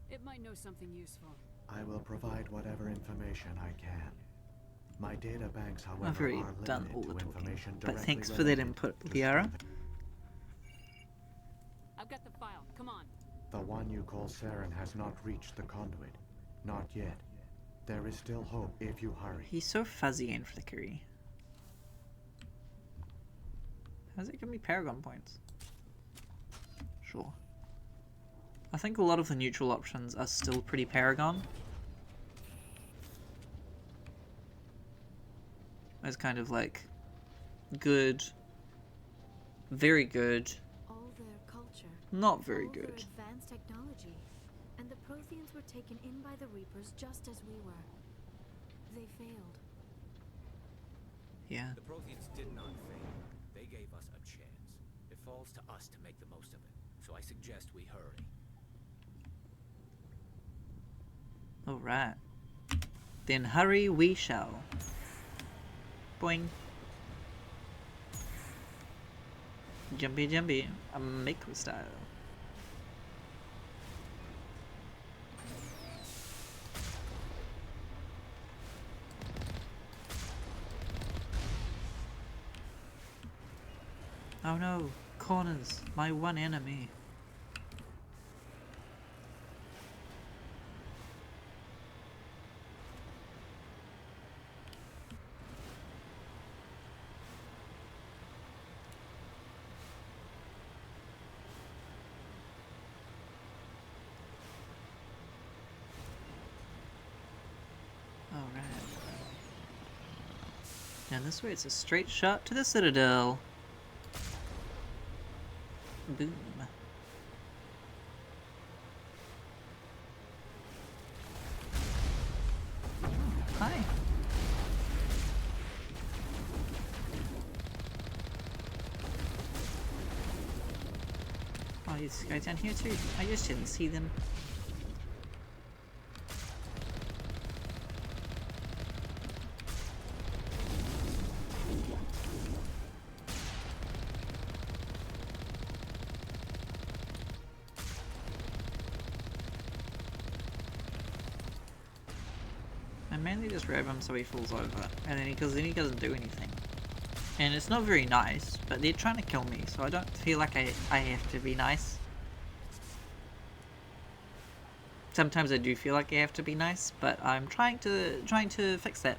It might know something useful. I will provide whatever information I can. My data banks, however, I've already are done limited all to the talking, information but directly thanks for that related input, to Liara. I've got the file. Come on. The one you call Saren has not reached the conduit. Not yet. There is still hope if you hurry. He's so fuzzy and flickery. How's it give me Paragon points? Sure. I think a lot of the neutral options are still pretty Paragon. It's kind of like good, very good, All their culture, not very all good. their advanced technology, and the Protheans were taken in by the Reapers just as we were. They failed. Yeah. The Protheans did not fail. They gave us a chance. It falls to us to make the most of it. So I suggest we hurry. Alright. Then hurry we shall. Boing. Jumpy jumpy. A Mako style. Oh no, corners, my one enemy. Alright. Now this way it's a straight shot to the Citadel. Boom. Hi. Oh, these guys down here too. I just didn't see them. mainly just grab him so he falls over, and then because then he doesn't do anything. And it's not very nice, but they're trying to kill me, so I don't feel like I have to be nice. Sometimes I do feel like I have to be nice, but I'm trying to fix that.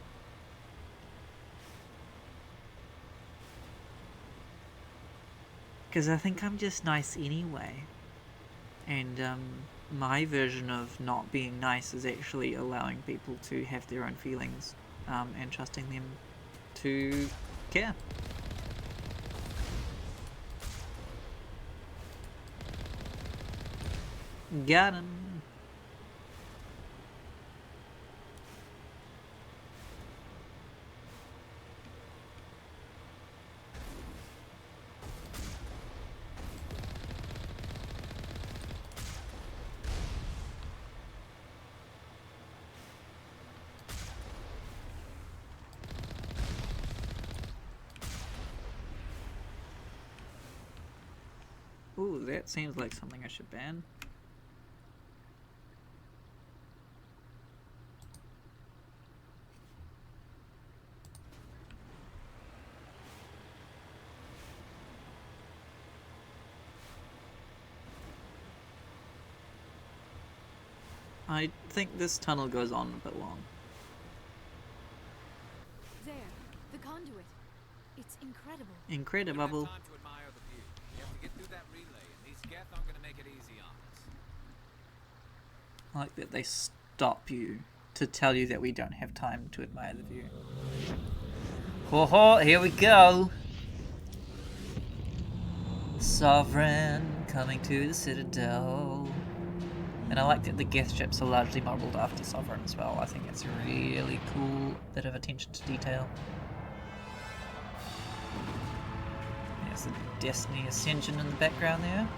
Because I think I'm just nice anyway. And my version of not being nice is actually allowing people to have their own feelings and trusting them to care. Got him. Ooh, that seems like something I should ban. I think this tunnel goes on a bit long. There, the conduit. It's incredible. Incredible. Time to admire the view. You have to get through that relay, and these Geth aren't going to make it easy on us. I like that they stop you to tell you that we don't have time to admire the view. Ho ho, here we go! Sovereign coming to the Citadel. And I like that the Geth ships are largely modelled after Sovereign as well. I think it's a really cool bit of attention to detail. There's the Destiny Ascension in the background there.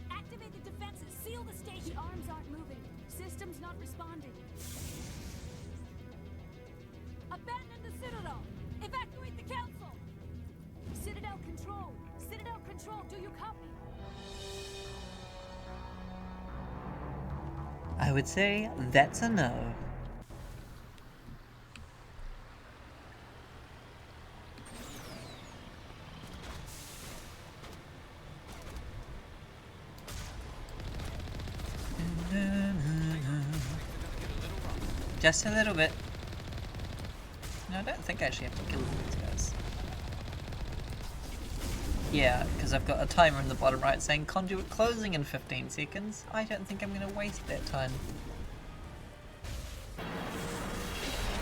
Activate the defenses. Seal the station. The arms aren't moving. Systems not responding. Abandon the Citadel. Evacuate the Council. Citadel Control. Citadel Control, do you copy? I would say that's a no. Just a little bit. No, I don't think I actually have to kill these guys. Yeah, because I've got a timer in the bottom right saying conduit closing in 15 seconds. I don't think I'm going to waste that time.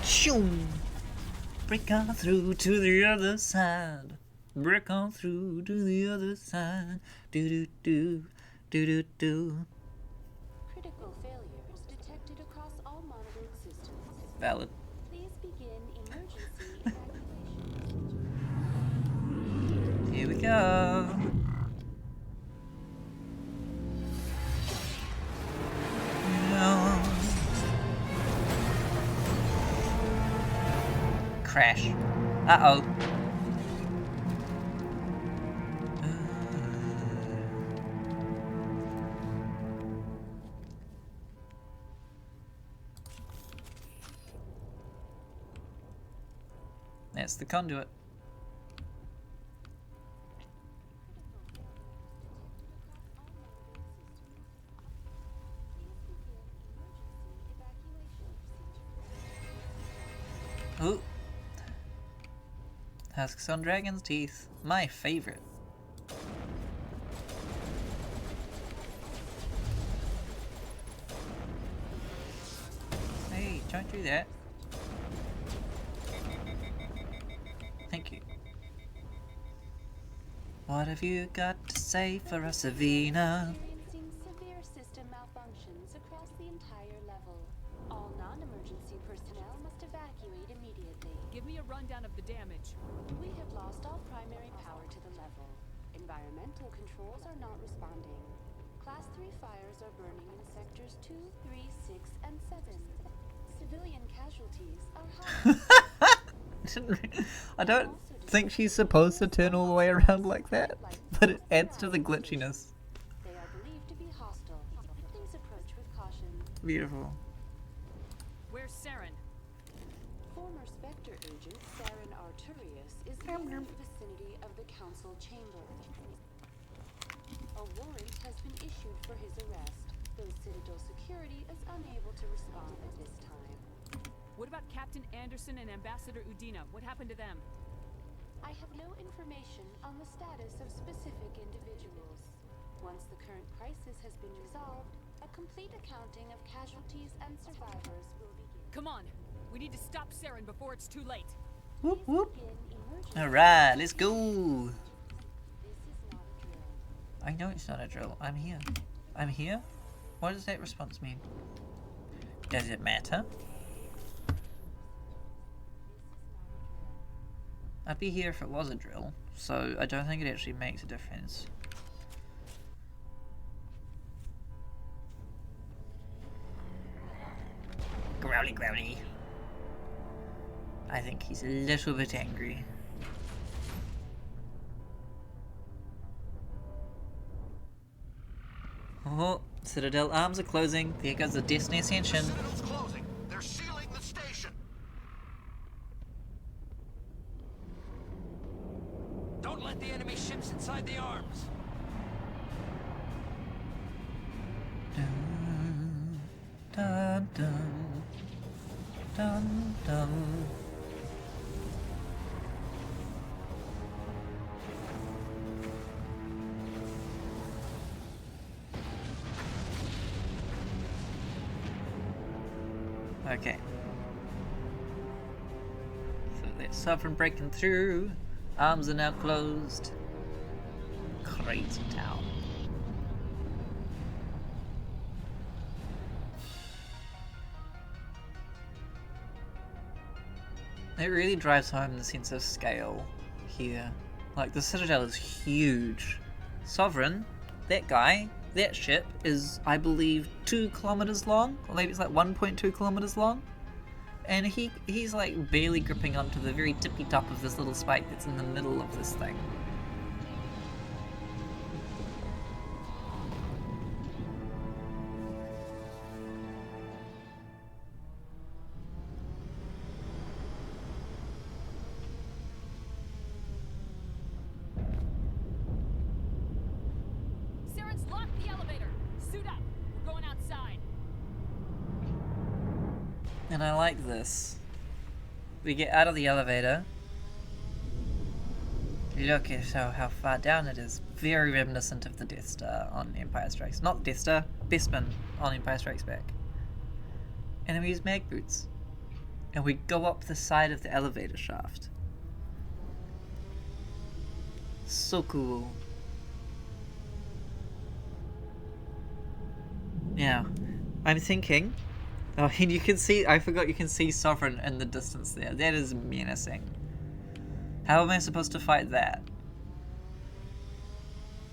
Shoom! Break on through to the other side. Break on through to the other side. Do do do, do do do. Critical failures detected across all monitoring systems. Valid. Please begin emergency evacuation. Here we go. No. Crash. Uh-oh. That's the conduit. Ooh. Husks on dragon's teeth. My favorite. Hey, don't do that. Thank you. What have you got to say for us, Avina? Experiencing severe system malfunctions across the entire level. All non-emergency personnel must evacuate immediately. Give me a rundown of the damage. We have lost all primary power to the level. Environmental controls are not responding. Class 3 fires are burning in sectors 2, 3, 6, and 7. civilian casualties are high. I don't think she's supposed to turn all the way around like that, but it adds to the glitchiness. They are believed to be hostile. Please approach with caution. Beautiful. Where's Saren? Former Spectre agent Saren Arturius is in the vicinity of the council chamber. A warrant has been issued for his arrest, though Citadel security is unable to respond at this time. What about Captain Anderson and Ambassador Udina? What happened to them? I have no information on the status of specific individuals. Once the current crisis has been resolved, a complete accounting of casualties and survivors will begin. Come on! We need to stop Saren before it's too late. Whoop whoop. Alright, let's go. I know it's not a drill. I'm here. I'm here? What does that response mean? Does it matter? I'd be here if it was a drill, so I don't think it actually makes a difference. Growly growly. I think he's a little bit angry. Oh, Citadel arms are closing. There goes the Destiny Ascension. Citadel's closing. They're sealing the station. Don't let the enemy ships inside the arms. Dun, dun, dun, dun, dun. Okay. So that's Sovereign breaking through. Arms are now closed. Crazy town. It really drives home the sense of scale here. Like, the Citadel is huge. Sovereign, that guy, that ship is, I believe, 2 kilometers long, or maybe it's like 1.2 kilometers long. And he's like barely gripping onto the very tippy top of this little spike that's in the middle of this thing. Saren's locked the elevator! Suit up! We're going outside! And I like this. We get out of the elevator. Look at how far down it is. Very reminiscent of the Death Star on Empire Strikes. Not Death Star, Bespin on Empire Strikes Back. And then we use mag boots. And we go up the side of the elevator shaft. So cool. Now, I'm thinking... Oh, and you can see, I forgot you can see Sovereign in the distance there. That is menacing. How am I supposed to fight that?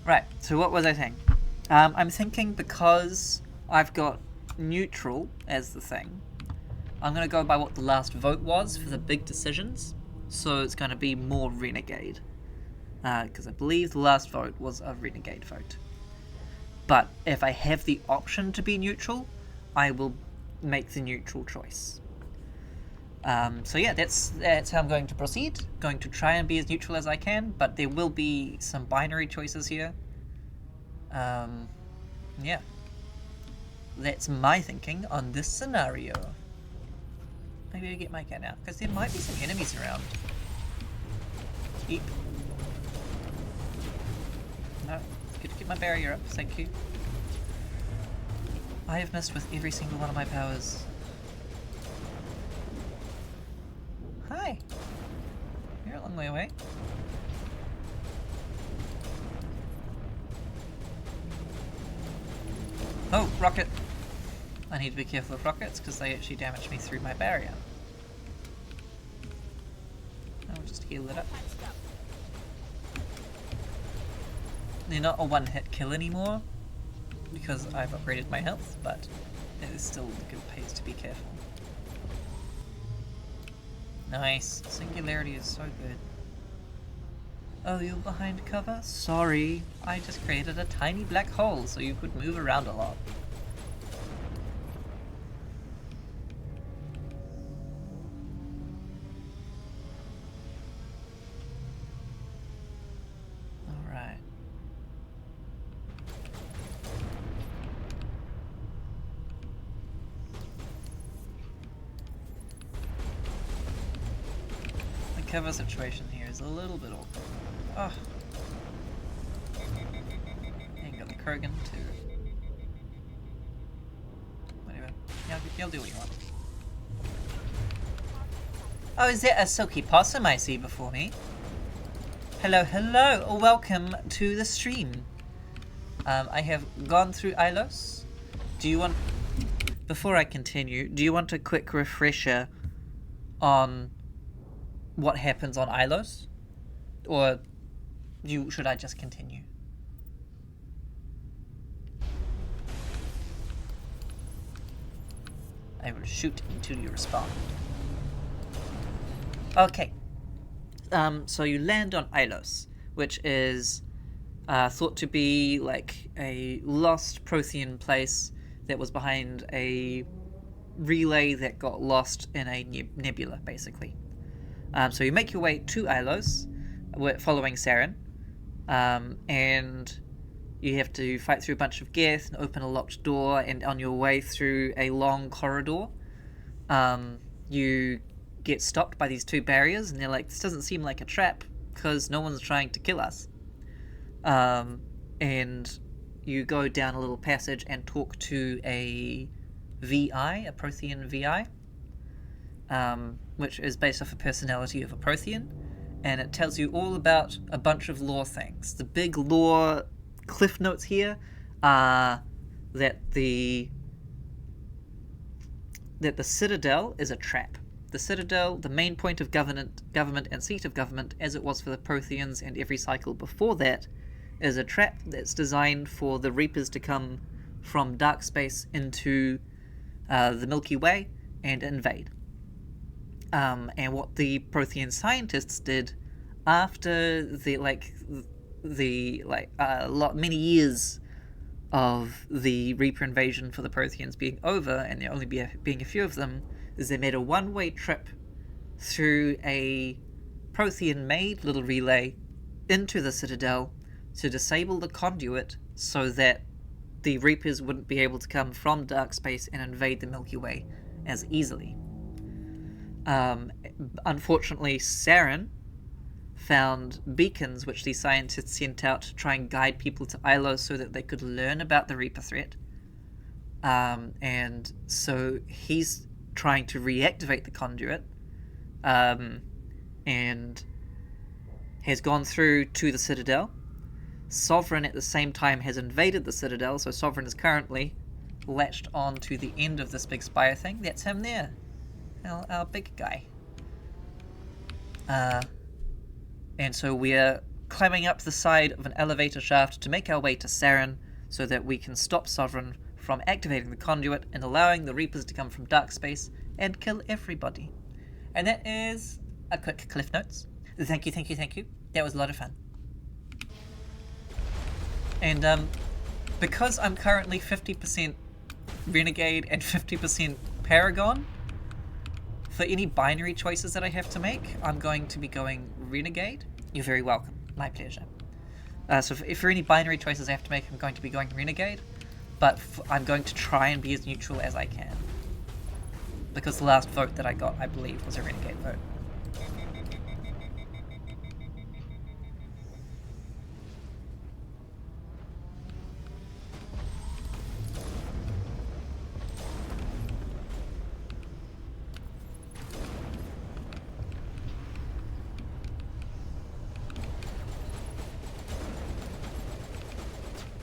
Right, so what was I saying? I'm thinking because I've got neutral as the thing, I'm going to go by what the last vote was for the big decisions. So it's going to be more Renegade. Because I believe the last vote was a Renegade vote. But if I have the option to be neutral, I will make the neutral choice. So yeah, that's how I'm going to proceed. Going to try and be as neutral as I can, but there will be some binary choices here. Yeah. That's my thinking on this scenario. Maybe I get my gun out, because there might be some enemies around. Eep. No, good to get my barrier up, thank you. I have missed with every single one of my powers. Hi! You're a long way away. Oh, rocket! I need to be careful of rockets because they actually damage me through my barrier. I'll just heal it up. They're not a one-hit kill anymore because I've upgraded my health, but it is still a good pace to be careful. Nice. Singularity is so good. Oh, you're behind cover? Sorry. I just created a tiny black hole so you could move around a lot. Alright. The cover situation here is a little bit awkward. Oh. And you got the Kurgan too. Whatever. You'll do what you want. Oh, is that a silky possum I see before me? Hello, hello! Welcome to the stream. I have gone through Ilos. Do you want... Before I continue, do you want a quick refresher on what happens on Ilos? Or should I just continue? I will shoot until you respond. Okay. So you land on Ilos, which is thought to be like a lost Prothean place that was behind a relay that got lost in a nebula, basically. So you make your way to Ilos, following Saren, and you have to fight through a bunch of Geth and open a locked door, and on your way through a long corridor, you get stopped by these two barriers, and they're like, this doesn't seem like a trap, because no one's trying to kill us. And you go down a little passage and talk to a VI, a Prothean VI, which is based off the personality of a Prothean, and it tells you all about a bunch of lore things. The big lore cliff notes here are that the Citadel is a trap. The Citadel, the main point of government and seat of government, as it was for the Protheans and every cycle before that, is a trap that's designed for the Reapers to come from dark space into the Milky Way and invade. And what the Prothean scientists did after many years of the Reaper invasion for the Protheans being over, and there only being a few of them, is they made a one-way trip through a Prothean-made little relay into the Citadel to disable the conduit so that the Reapers wouldn't be able to come from dark space and invade the Milky Way as easily. Unfortunately, Saren found beacons which the scientists sent out to try and guide people to Ilos so that they could learn about the Reaper threat. And so he's trying to reactivate the conduit, and has gone through to the Citadel. Sovereign at the same time has invaded the Citadel, so Sovereign is currently latched on to the end of this big spire thing. That's him there, our big guy. And so we're climbing up the side of an elevator shaft to make our way to Saren so that we can stop Sovereign from activating the conduit and allowing the Reapers to come from dark space and kill everybody. And that is a quick Cliff Notes. Thank you. That was a lot of fun. And because I'm currently 50% Renegade and 50% Paragon, for any binary choices that I have to make, I'm going to be going Renegade. You're very welcome. My pleasure. So if for any binary choices I have to make, I'm going to be going Renegade, but I'm going to try and be as neutral as I can. Because the last vote that I got, I believe, was a Renegade vote.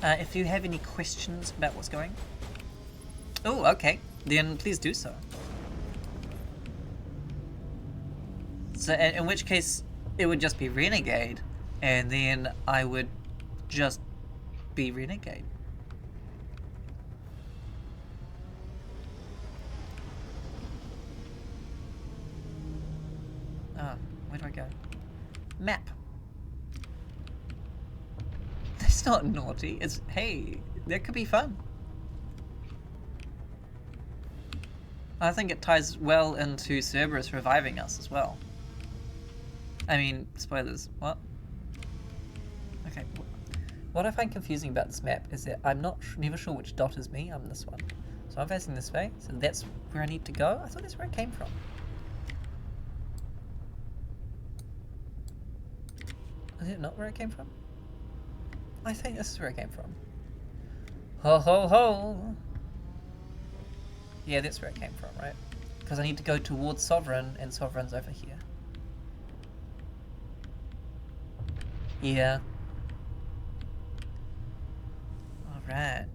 If you have any questions about what's going on... Oh, okay. Then please do so. So, in which case, it would just be Renegade, and then I would just be Renegade. Ah, where do I go? Map. That's not naughty. It's, hey, that could be fun. I think it ties well into Cerberus reviving us as well. I mean, spoilers. What? Okay. What I find confusing about this map is that I'm never sure which dot is me. I'm this one. So I'm facing this way, so that's where I need to go? I thought that's where I came from. Is it not where I came from? I think this is where I came from. Ho ho ho! Yeah, that's where I came from, right? Because I need to go towards Sovereign, and Sovereign's over here. Yeah. Alright.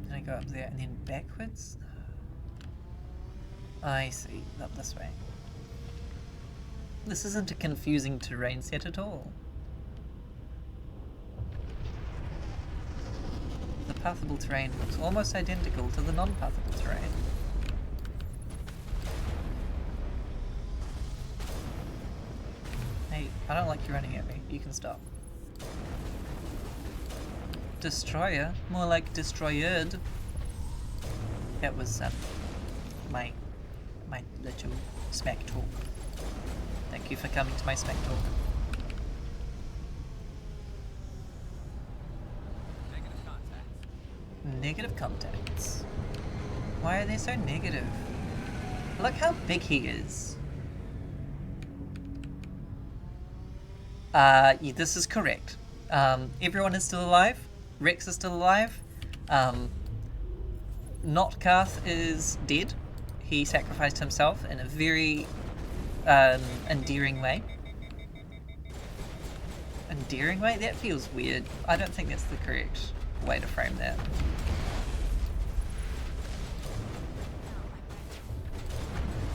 Then I go up there and then backwards? I see. Up this way. This isn't a confusing terrain set at all. The pathable terrain looks almost identical to the non-pathable terrain. Hey, I don't like you running at me. You can stop. Destroyer? More like destroyed. That was my little smack talk. Thank you for coming to my smack talk. Negative contacts. Why are they so negative? Look how big he is. Yeah, this is correct. Everyone is still alive. Rex is still alive. Notkarth is dead. He sacrificed himself in a very endearing way. Endearing way? That feels weird. I don't think that's the correct way to frame that.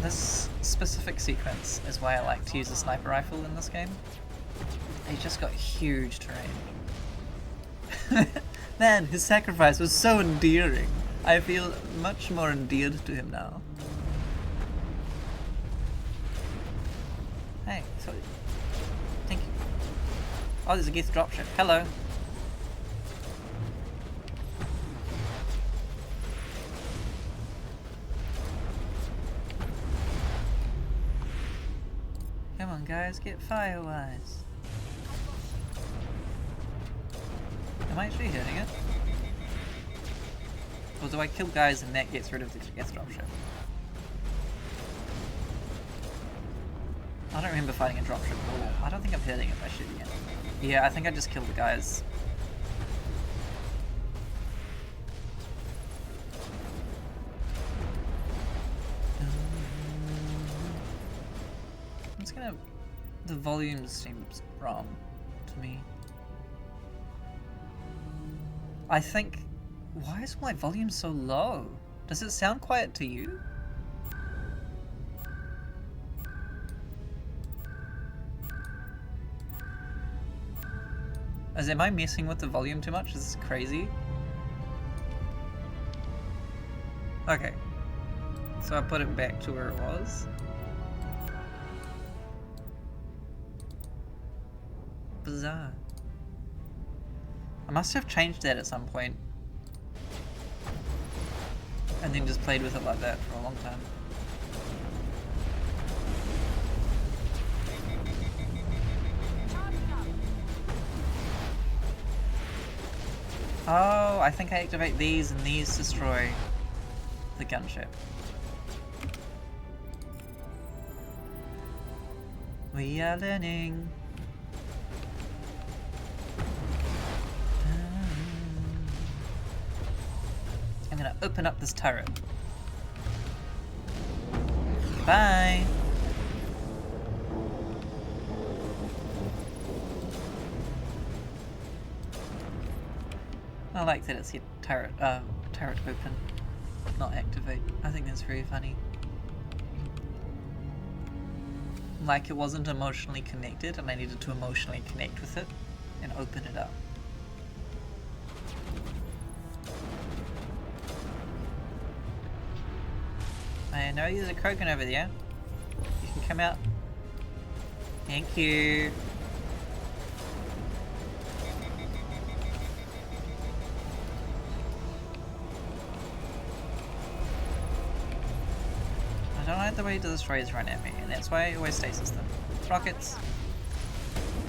This specific sequence is why I like to use a sniper rifle in this game. They just got huge terrain. Man, his sacrifice was so endearing. I feel much more endeared to him now. Hey, sorry. Thank you. Oh, there's a Geth dropship. Hello. Come on, guys, get Firewise. Am I actually hitting it? Or do I kill guys and that gets rid of the Geth dropship? I don't remember fighting a dropship at all. I don't think I'm hitting it by shooting it. Yeah, I think I just killed the guys. I'm just gonna... The volume seems wrong to me. I think... Why is my volume so low? Does it sound quiet to you? Am I messing with the volume too much? Is this crazy? Okay. So I put it back to where it was. Bizarre. I must have changed that at some point. And then just played with it like that for a long time. Oh, I think I activate these and these destroy the gunship. We are learning. I'm gonna open up this turret. Bye! I like that it's hit turret open, not activate. I think that's very funny. Like it wasn't emotionally connected and I needed to emotionally connect with it and open it up. I know there's a Krogan over there. come out. Thank you. I don't like the way the destroyers run at me, and that's why I always stasis them. Rockets.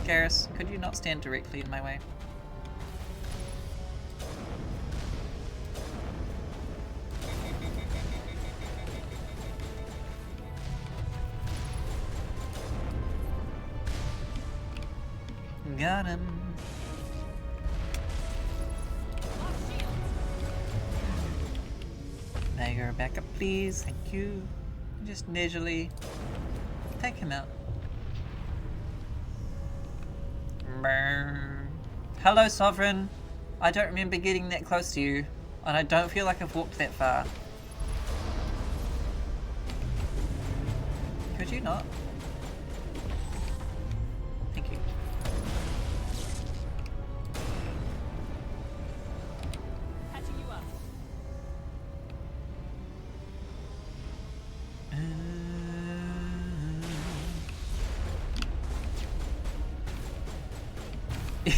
Garrus, could you not stand directly in my way? Got him. Mayor, back up please, thank you. Just leisurely take him out. Brr. Hello, Sovereign. I don't remember getting that close to you, and I don't feel like I've walked that far. Could you not? Thank you. Patching you up.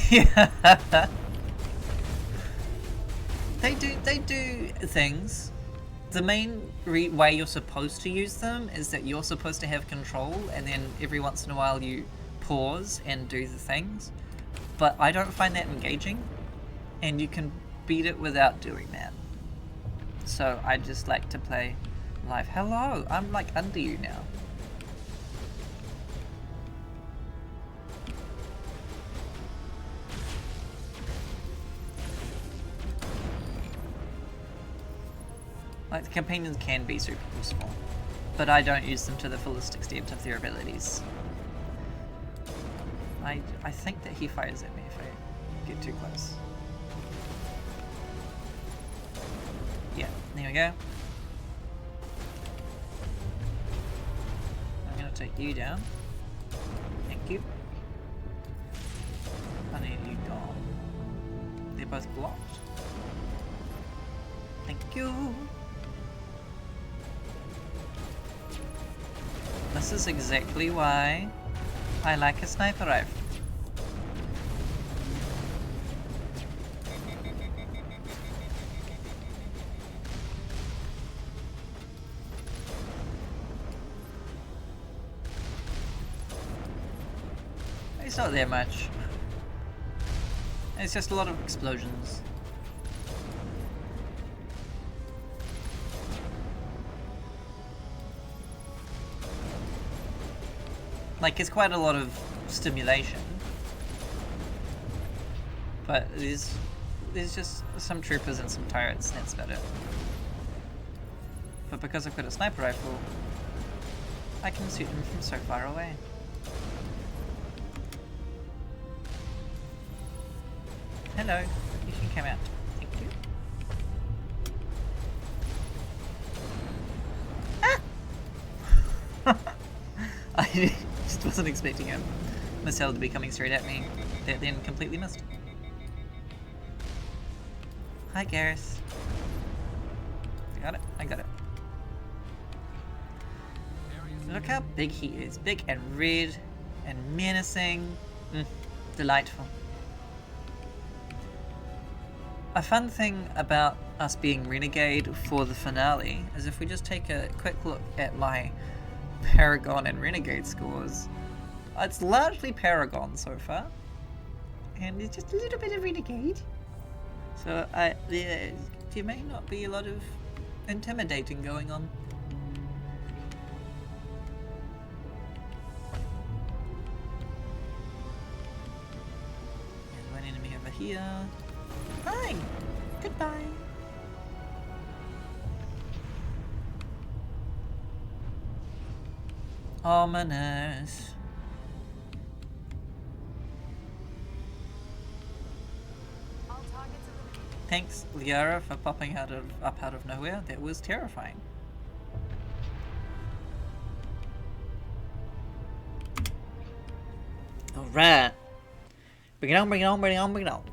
Yeah. They do things. The main way you're supposed to use them is that you're supposed to have control, and then every once in a while you pause and do the things. But I don't find that engaging, and you can beat it without doing that. So I just like to play live. Hello, I'm like under you now. Like, the companions can be super useful, but I don't use them to the fullest extent of their abilities. I think that he fires at me if I get too close. Yeah, there we go. I'm gonna take you down. Thank you. I need you gone. They're both blocked. Thank you. This is exactly why I like a sniper rifle. It's not that much. It's just a lot of explosions. Like, it's quite a lot of stimulation, but there's just some troopers and some turrets, and that's about it. But because I've got a sniper rifle, I can shoot them from so far away. Hello, you can come out. Thank you. Ah! I just wasn't expecting a missile to be coming straight at me. That then completely missed. Hi, Garrus. I got it. I got it. Look how big he is. Big and red and menacing. Delightful. A fun thing about us being Renegade for the finale is if we just take a quick look at my Paragon and Renegade scores, it's largely Paragon so far, and there's just a little bit of Renegade. So there may not be a lot of intimidating going on. There's one enemy over here. Hi! Goodbye! Ominous. Thanks, Liara, for popping up out of nowhere. That was terrifying. Alright. Bring it on, bring it on, bring it on, bring it on.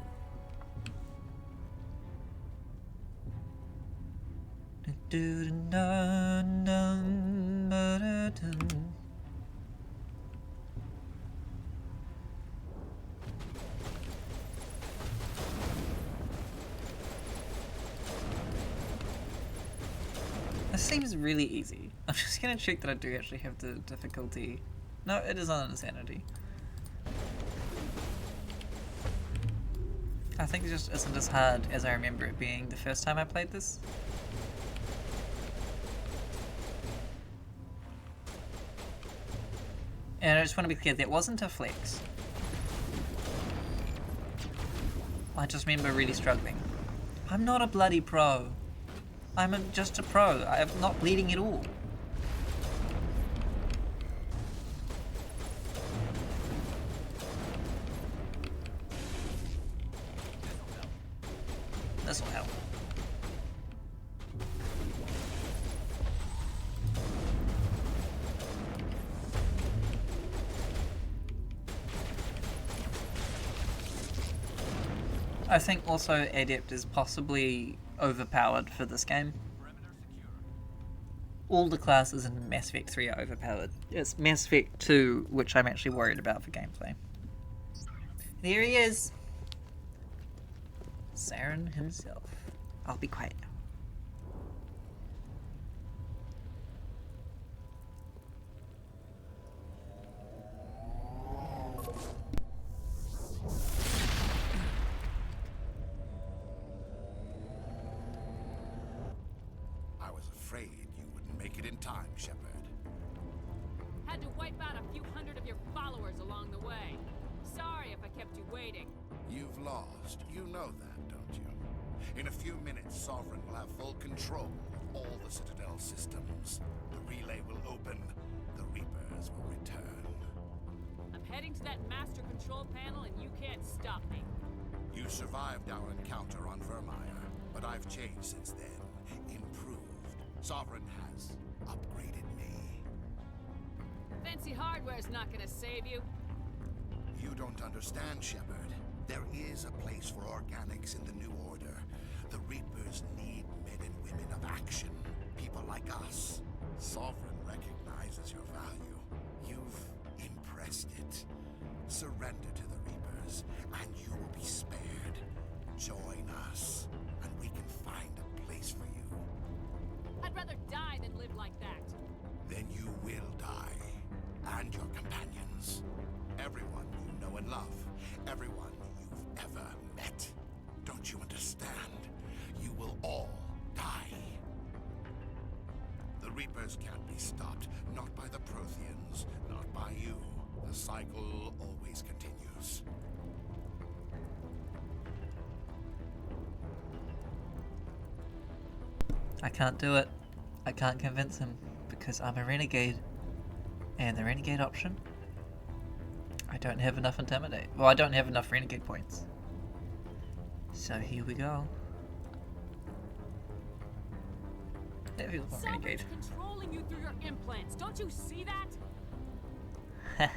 This seems really easy. I'm just gonna check that I do actually have the difficulty. No, it is on insanity. I think it just isn't as hard as I remember it being the first time I played this. And I just want to be clear, that wasn't a flex. I just remember really struggling. I'm not a bloody pro. Just a pro. I'm not bleeding at all. This'll help. I think also Adept is possibly overpowered for this game. All the classes in Mass Effect 3 are overpowered. It's Mass Effect 2 which I'm actually worried about for gameplay. There he is! Saren himself. I'll be quiet now. I was afraid you wouldn't make it in time, Shepard. Had to wipe out a few hundred of your followers along the way. Sorry if I kept you waiting. You've lost. You know that, don't you? In a few minutes, Sovereign will have full control of all the Citadel systems. The relay will open. The Reapers will return. I'm heading to that master control panel and you can't stop me. You survived our encounter on Vermeer, but I've changed since then. Improved. Sovereign has upgraded me. Fancy hardware's not gonna save you. You don't understand, Shepard. There is a place for organics in the New Order. The Reapers need men and women of action. People like us. Sovereign recognizes your value. You've impressed it. Surrender to the Reapers, and you will be spared. Join us, and we can find a place for you. I'd rather die than live like that. Then you will die, and your companions. Everyone you know and love. Everyone you've ever met. Don't you understand? You will all die. The Reapers can't be stopped. Not by the Protheans. Not by you. The cycle always continues. I can't do it. I can't convince him because I'm a renegade. And the renegade option, I don't have enough intimidate. Well, I don't have enough renegade points. So here we go. That feels more renegade. Someone's controlling you through your implants. Don't you see that?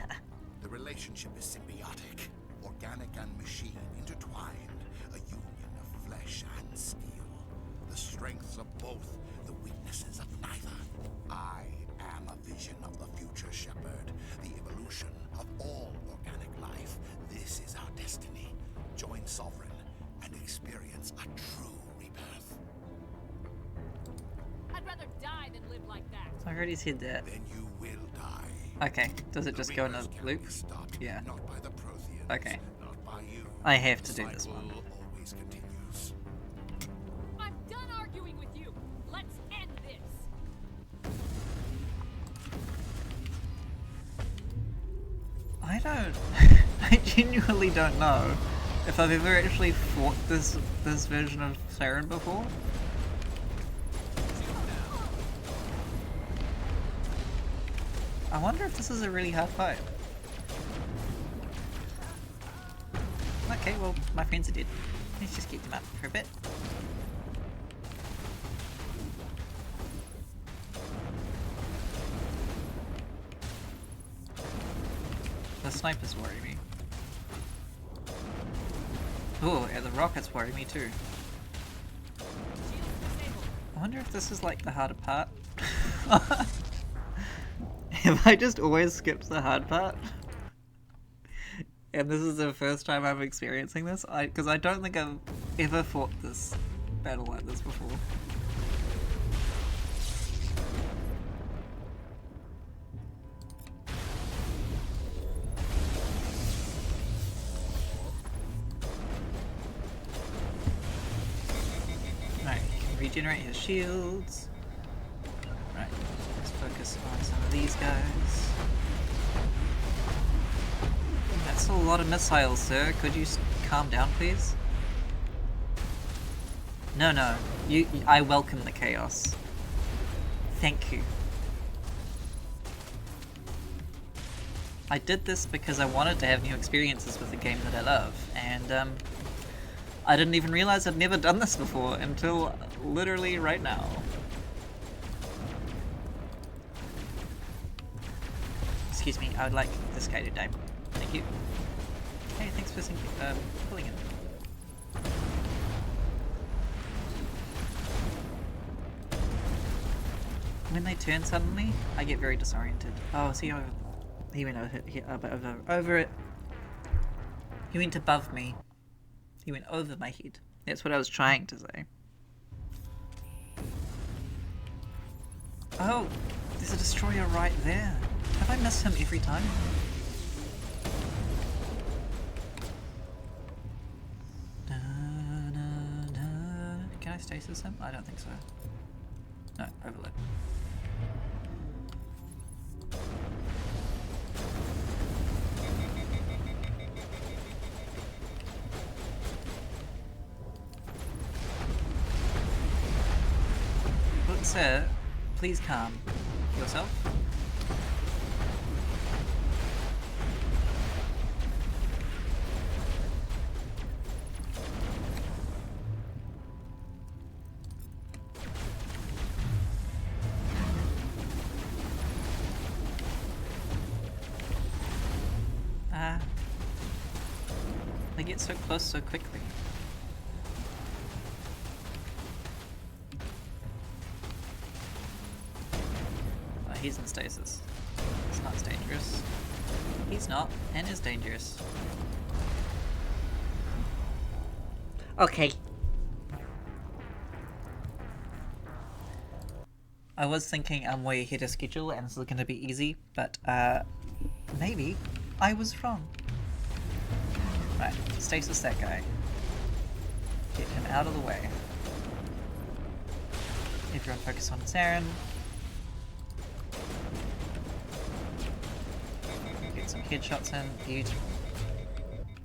The relationship is symbiotic. Organic and machine intertwined. A union of flesh and steel. The strengths of both, the weaknesses of neither. I am a vision of the future, Shepard. The evolution of all organic life. This is our destiny. Join Sovereign and experience a true rebirth. I'd rather die than live like that. I already said that. Then you will die. Okay, does it just go in a loop? Yeah. Not by the Protheans, okay. Not by you. I have to do this one. Always continues. I'm done arguing with you. Let's end this. I don't... I genuinely don't know if I've ever actually fought this version of Saren before. I wonder if this is a really hard fight. Okay, well, my friends are dead. Let's just keep them up for a bit. The snipers worry me. Oh, yeah, the rockets worry me too. I wonder if this is like the harder part. Have I just always skipped the hard part? And this is the first time I'm experiencing this? Because I don't think I've ever fought this battle like this before. regenerate his shields. Right, let's focus on some of these guys. That's a lot of missiles, sir. Could you calm down, please? No, no. I welcome the chaos. Thank you. I did this because I wanted to have new experiences with a game that I love, and I didn't even realize I'd never done this before until literally right now. Excuse me, I would like this guy to die. Thank you. Hey, thanks for pulling in. When they turn suddenly, I get very disoriented. Oh, see, he went over it. He went above me. He went over my head. That's what I was trying to say. Oh, there's a destroyer right there. Have I missed him every time? Can I stasis him? I don't think so. No, overload. Look, sir, please calm yourself. They get so close so quickly. Oh, he's in stasis. It's not dangerous. He's not, and is dangerous. Okay. I was thinking I'm way ahead of schedule and this is going to be easy, but maybe I was wrong. Right, stasis that guy. Get him out of the way. Everyone focus on Saren. Get some headshots in. Beautiful.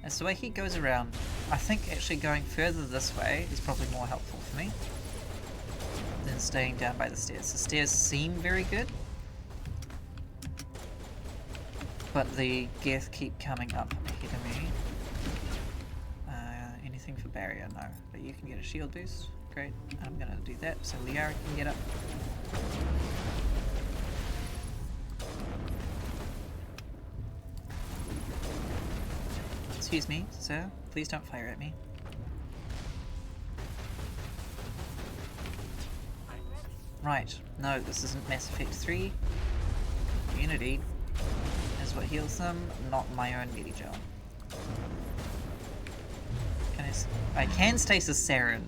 That's the way he goes around. I think actually going further this way is probably more helpful for me than staying down by the stairs. The stairs seem very good, but the Geth keep coming up ahead of me. Anything for barrier? No. But you can get a shield boost. Great. I'm gonna do that so Liara can get up. Excuse me, sir. Please don't fire at me. Right. No, this isn't Mass Effect 3. Unity is what heals them, not my own Medigel. I can stasis Saren.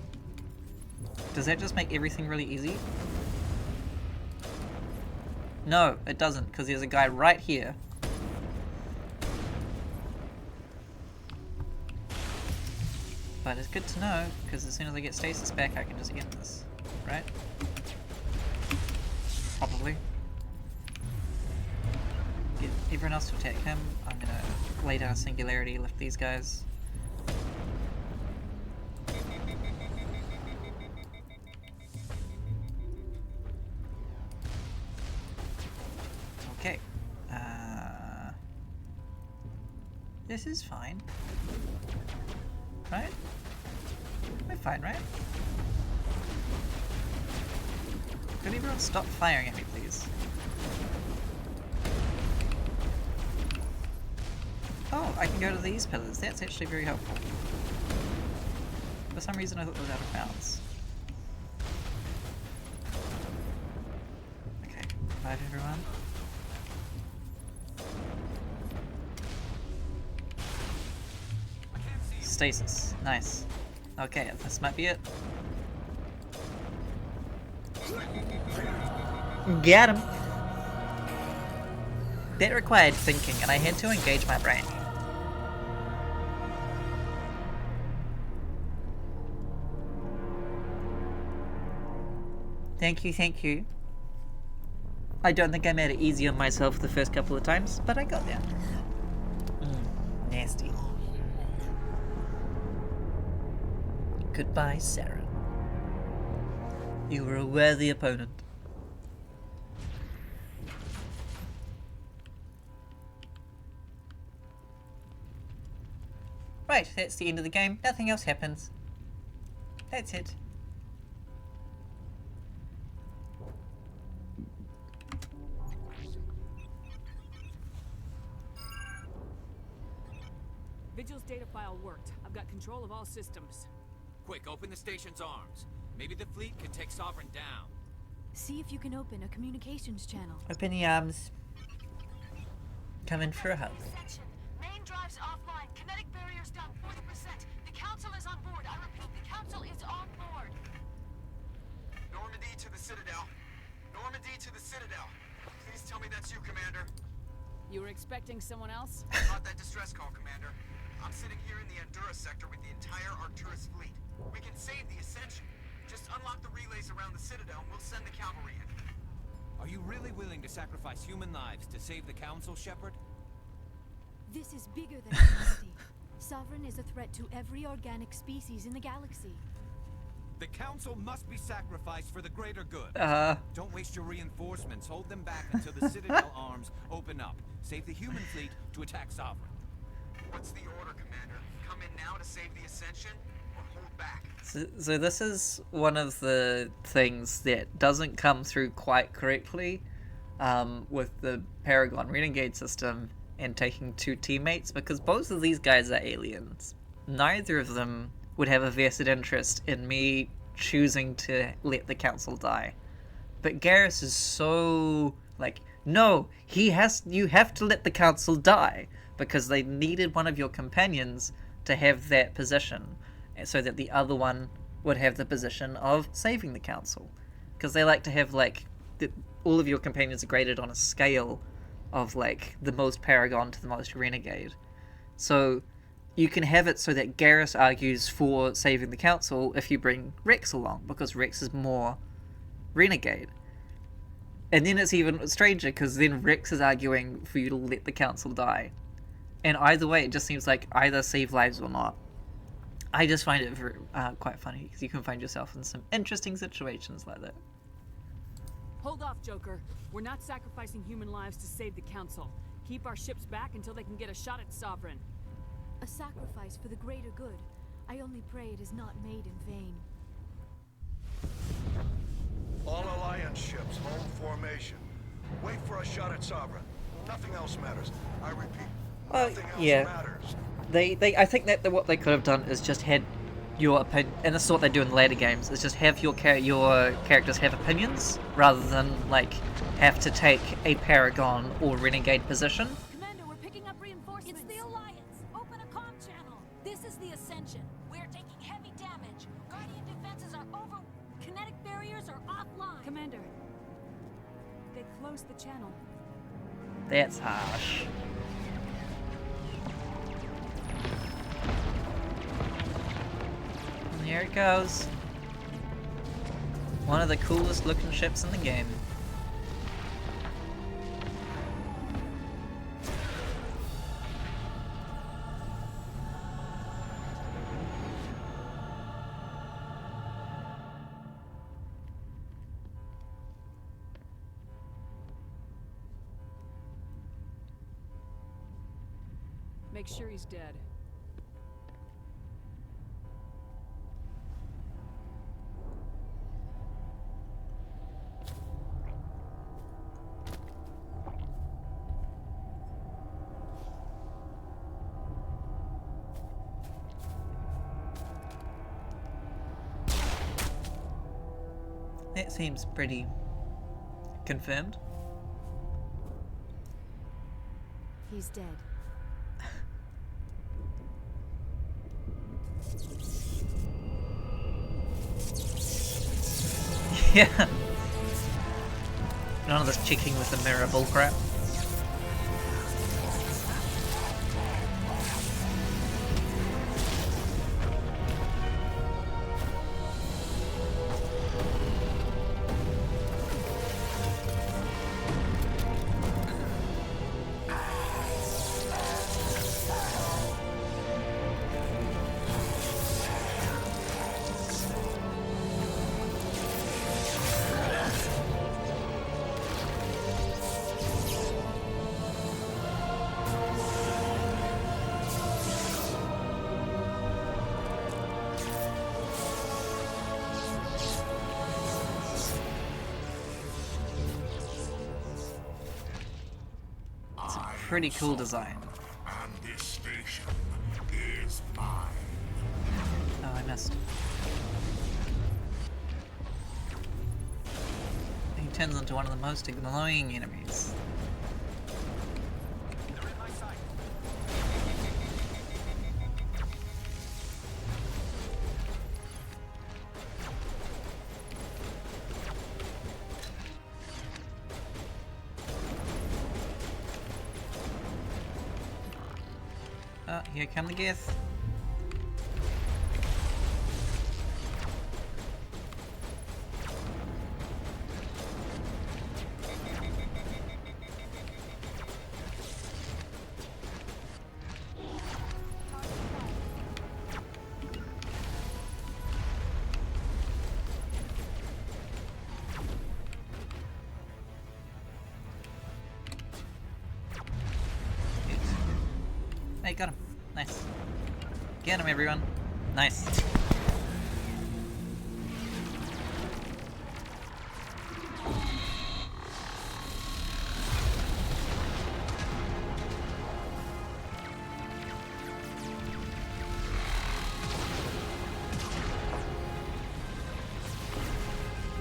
Does that just make everything really easy? No, it doesn't, because there's a guy right here. But it's good to know, because as soon as I get stasis back, I can just end this, right? Probably. Get everyone else to attack him. I'm gonna lay down a singularity, lift these guys. Okay. This is fine. Right? We're fine, right? Could everyone stop firing at me, please? Oh, I can go to these pillars. That's actually very helpful. For some reason I thought it was out of bounds. Okay, revive everyone. Stasis. Nice. Okay, this might be it. Get him! That required thinking, and I had to engage my brain. Thank you, thank you. I don't think I made it easy on myself the first couple of times, but I got there. Nasty. Goodbye, Saren. You were a worthy opponent. Right, that's the end of the game. Nothing else happens. That's it. Vigil's data file worked. I've got control of all systems. Quick, open the station's arms. Maybe the fleet can take Sovereign down. See if you can open a communications channel. Open the arms. Come in for a hug. Main drives offline. Kinetic barriers down 40%. The council is on board. I repeat, the council is on board. Normandy to the Citadel. Normandy to the Citadel. Please tell me that's you, Commander. You were expecting someone else? Not that distress call, Commander. I'm sitting here in the Andurra sector with the entire Arcturus fleet. We can save the Ascension. Just unlock the relays around the Citadel and we'll send the cavalry in. Are you really willing to sacrifice human lives to save the Council, Shepard? This is bigger than humanity. Sovereign is a threat to every organic species in the galaxy. The Council must be sacrificed for the greater good. Don't waste your reinforcements. Hold them back until the Citadel arms open up. Save the human fleet to attack Sovereign. What's the order, Commander? Come in now to save the Ascension, or hold back? So this is one of the things that doesn't come through quite correctly with the Paragon Renegade system and taking two teammates, because both of these guys are aliens. Neither of them would have a vested interest in me choosing to let the Council die. But Garrus is so like, no, you have to let the Council die, because they needed one of your companions to have that position, so that the other one would have the position of saving the Council. Because they like to have, like, all of your companions are graded on a scale of, like, the most Paragon to the most Renegade. So you can have it so that Garrus argues for saving the Council if you bring Rex along, because Rex is more Renegade. And then it's even stranger, because then Rex is arguing for you to let the Council die. And either way, it just seems like either save lives or not. I just find it very, quite funny, because you can find yourself in some interesting situations like that. Hold off, Joker. We're not sacrificing human lives to save the Council. Keep our ships back until they can get a shot at Sovereign. A sacrifice for the greater good. I only pray it is not made in vain. All Alliance ships, hold formation. Wait for a shot at Sovereign. Nothing else matters. I repeat, nothing else matters. I think that what they could have done is just had your opinion, and this is what they do in the later games, is just have your characters have opinions, rather than, like, have to take a Paragon or Renegade position. Commander, we're picking up reinforcements. It's the Alliance. Open a comm channel. This is the Ascension. We're taking heavy damage. Guardian defenses are over. Kinetic barriers are offline. Commander, they closed the channel. That's harsh. And here it goes. One of the coolest looking ships in the game. Make sure he's dead. That seems pretty confirmed. He's dead. Yeah. None of this checking with the mirror bullcrap. pretty cool design. And this station is mine. Oh, I missed. He turns into one of the most annoying enemies. They're in my sight. Oh, here come the Geth. Hey, got him. Nice. Get him, everyone. Nice.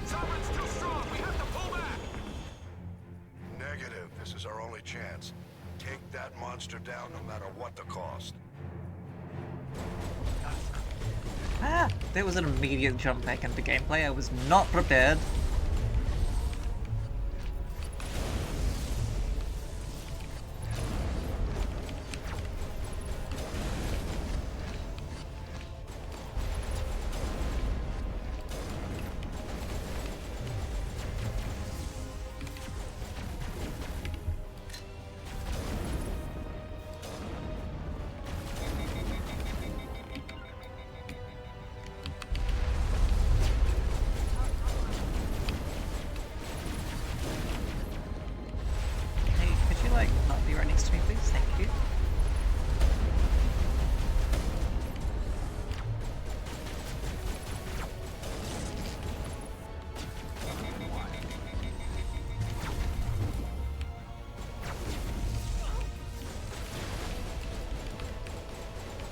Sovereign's too strong. We have to pull back. Negative. This is our only chance. Take that monster down no matter what the cost. Ah! There was an immediate jump back into gameplay. I was not prepared. Hey, could you like not be right next to me, please? Thank you.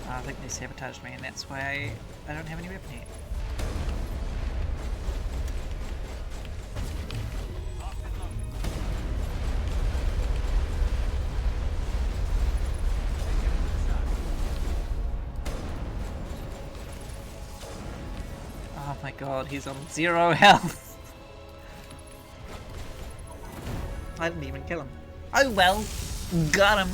I think they sabotaged me, and that's why I don't have any weapon yet. Oh my god, he's on 0 health. I didn't even kill him. Oh well, got him.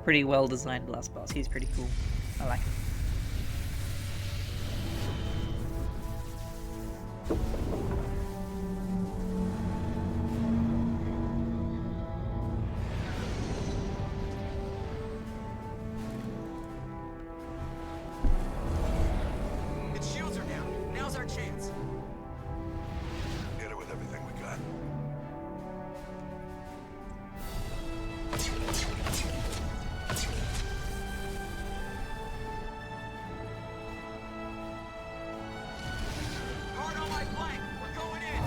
Pretty well designed last boss. He's pretty cool. I like him. Its shields are down. Now's our chance. Hit it with everything we got. Guard on my flank. We're going in.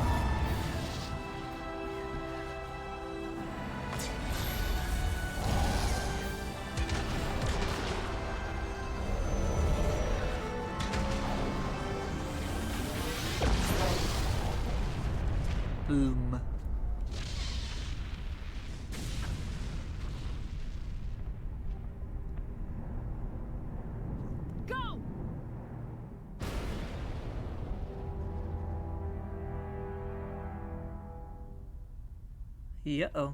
Boom. Go! Yeah-oh.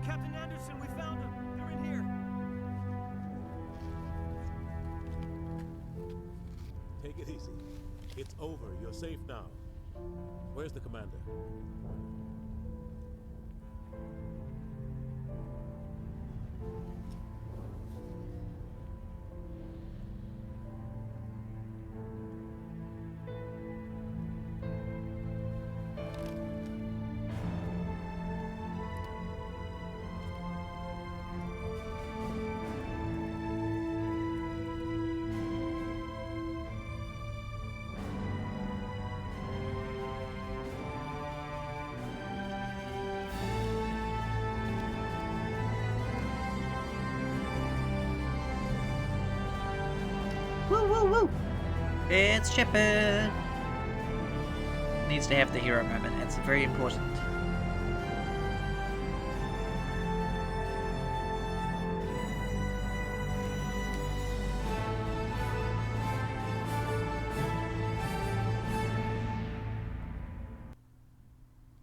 Captain Anderson, we found him. They're in here. Take it easy. It's over. You're safe now. Where's the commander? Woo woo woo! It's Shepard! Needs to have the hero moment, it's very important.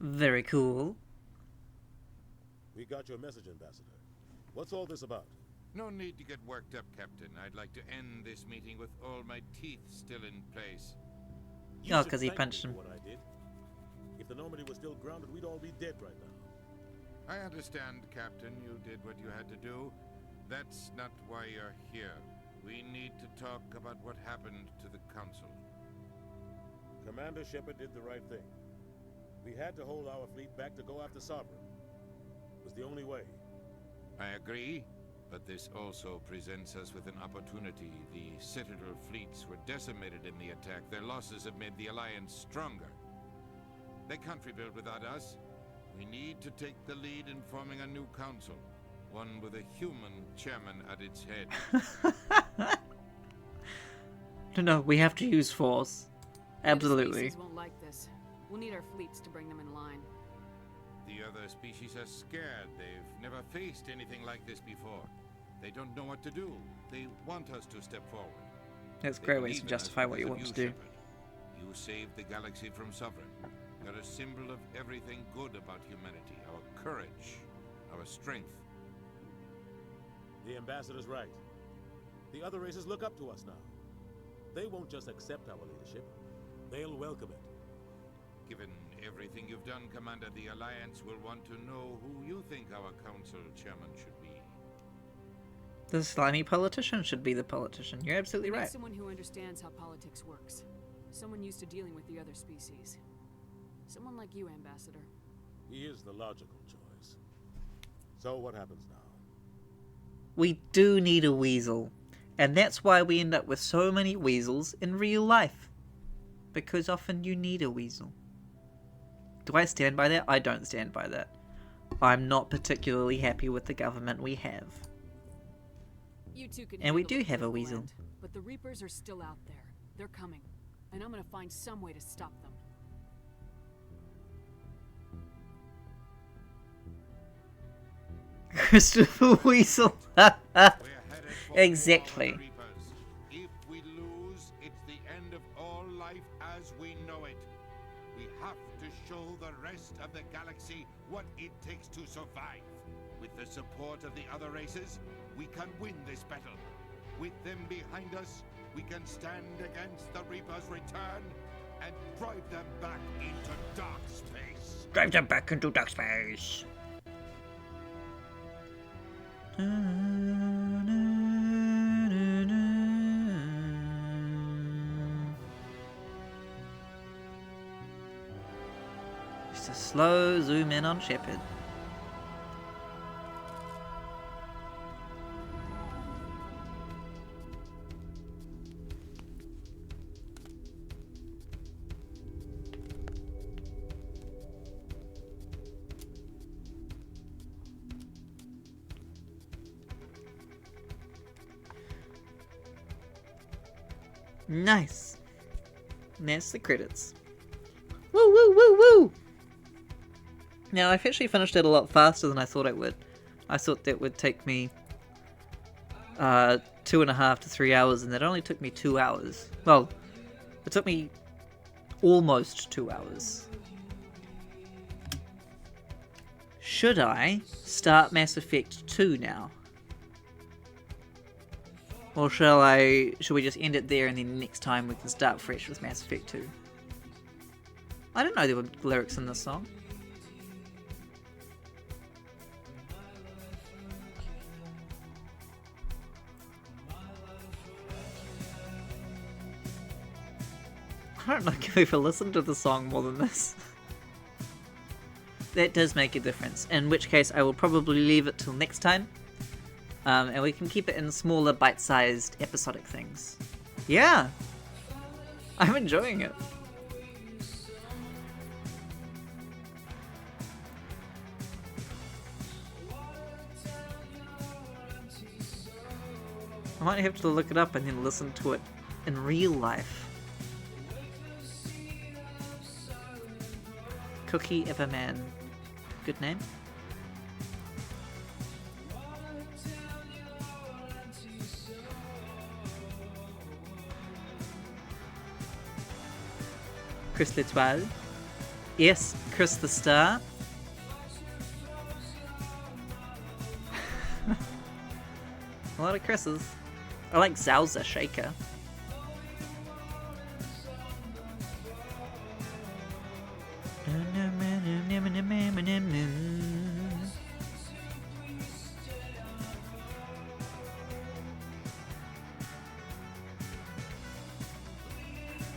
Very cool. We got your message, Ambassador. What's all this about? No need to get worked up, Captain. I'd like to end this meeting with all my teeth still in place. Oh, because he punched him. What I did. If the Normandy was still grounded, we'd all be dead right now. I understand, Captain. You did what you had to do. That's not why you're here. We need to talk about what happened to the Council. Commander Shepard did the right thing. We had to hold our fleet back to go after Sovereign. It was the only way. I agree. But this also presents us with an opportunity. The Citadel fleets were decimated in the attack. Their losses have made the Alliance stronger. They can't rebuild without us. We need to take the lead in forming a new council. One with a human chairman at its head. No, we have to use force. Absolutely. The won't like this. We'll need our fleets to bring them in line. The other species are scared. They've never faced anything like this before. They don't know what to do. They want us to step forward. That's great ways to justify what you want to do. You saved the galaxy from Sovereign. You're a symbol of everything good about humanity. Our courage, our strength. The Ambassador's right. The other races look up to us now. They won't just accept our leadership. They'll welcome it. Given everything you've done, Commander, the Alliance will want to know who you think our council chairman should be. The slimy politician should be the politician. You're absolutely right. Someone who understands how politics works. Someone used to dealing with the other species. Someone like you, Ambassador. He is the logical choice. So what happens now? We do need a weasel. And that's why we end up with so many weasels in real life. Because often you need a weasel. Do I stand by that? I don't stand by that. I'm not particularly happy with the government we have. You two can and we do have a weasel. Land, but the Reapers are still out there. They're coming. And I'm gonna find some way to stop them. Christopher Weasel. Exactly. If we lose, it's the end of all life as we know it. We have to show the rest of the galaxy what it takes to survive. With the support of the other races, we can win this battle. With them behind us, we can stand against the Reaper's return and drive them back into dark space. Drive them back into dark space. Just a slow zoom in on Shepard. Nice. And that's the credits. Woo woo woo woo! Now I've actually finished it a lot faster than I thought it would. I thought that would take me 2.5 to 3 hours, and that only took me 2 hours. Well, it took me almost 2 hours. Should I start Mass Effect 2 now? Or should we just end it there and then next time we can start fresh with Mass Effect 2? I didn't know there were lyrics in this song. I don't know if I've ever listened to the song more than this. That does make a difference, in which case I will probably leave it till next time. And we can keep it in smaller, bite-sized, episodic things. Yeah! I'm enjoying it. I might have to look it up and then listen to it in real life. Cookie Everman. Good name. Chris L'Etoile. Yes, Chris the Star. A lot of Chris's. I like Zowza Shaker.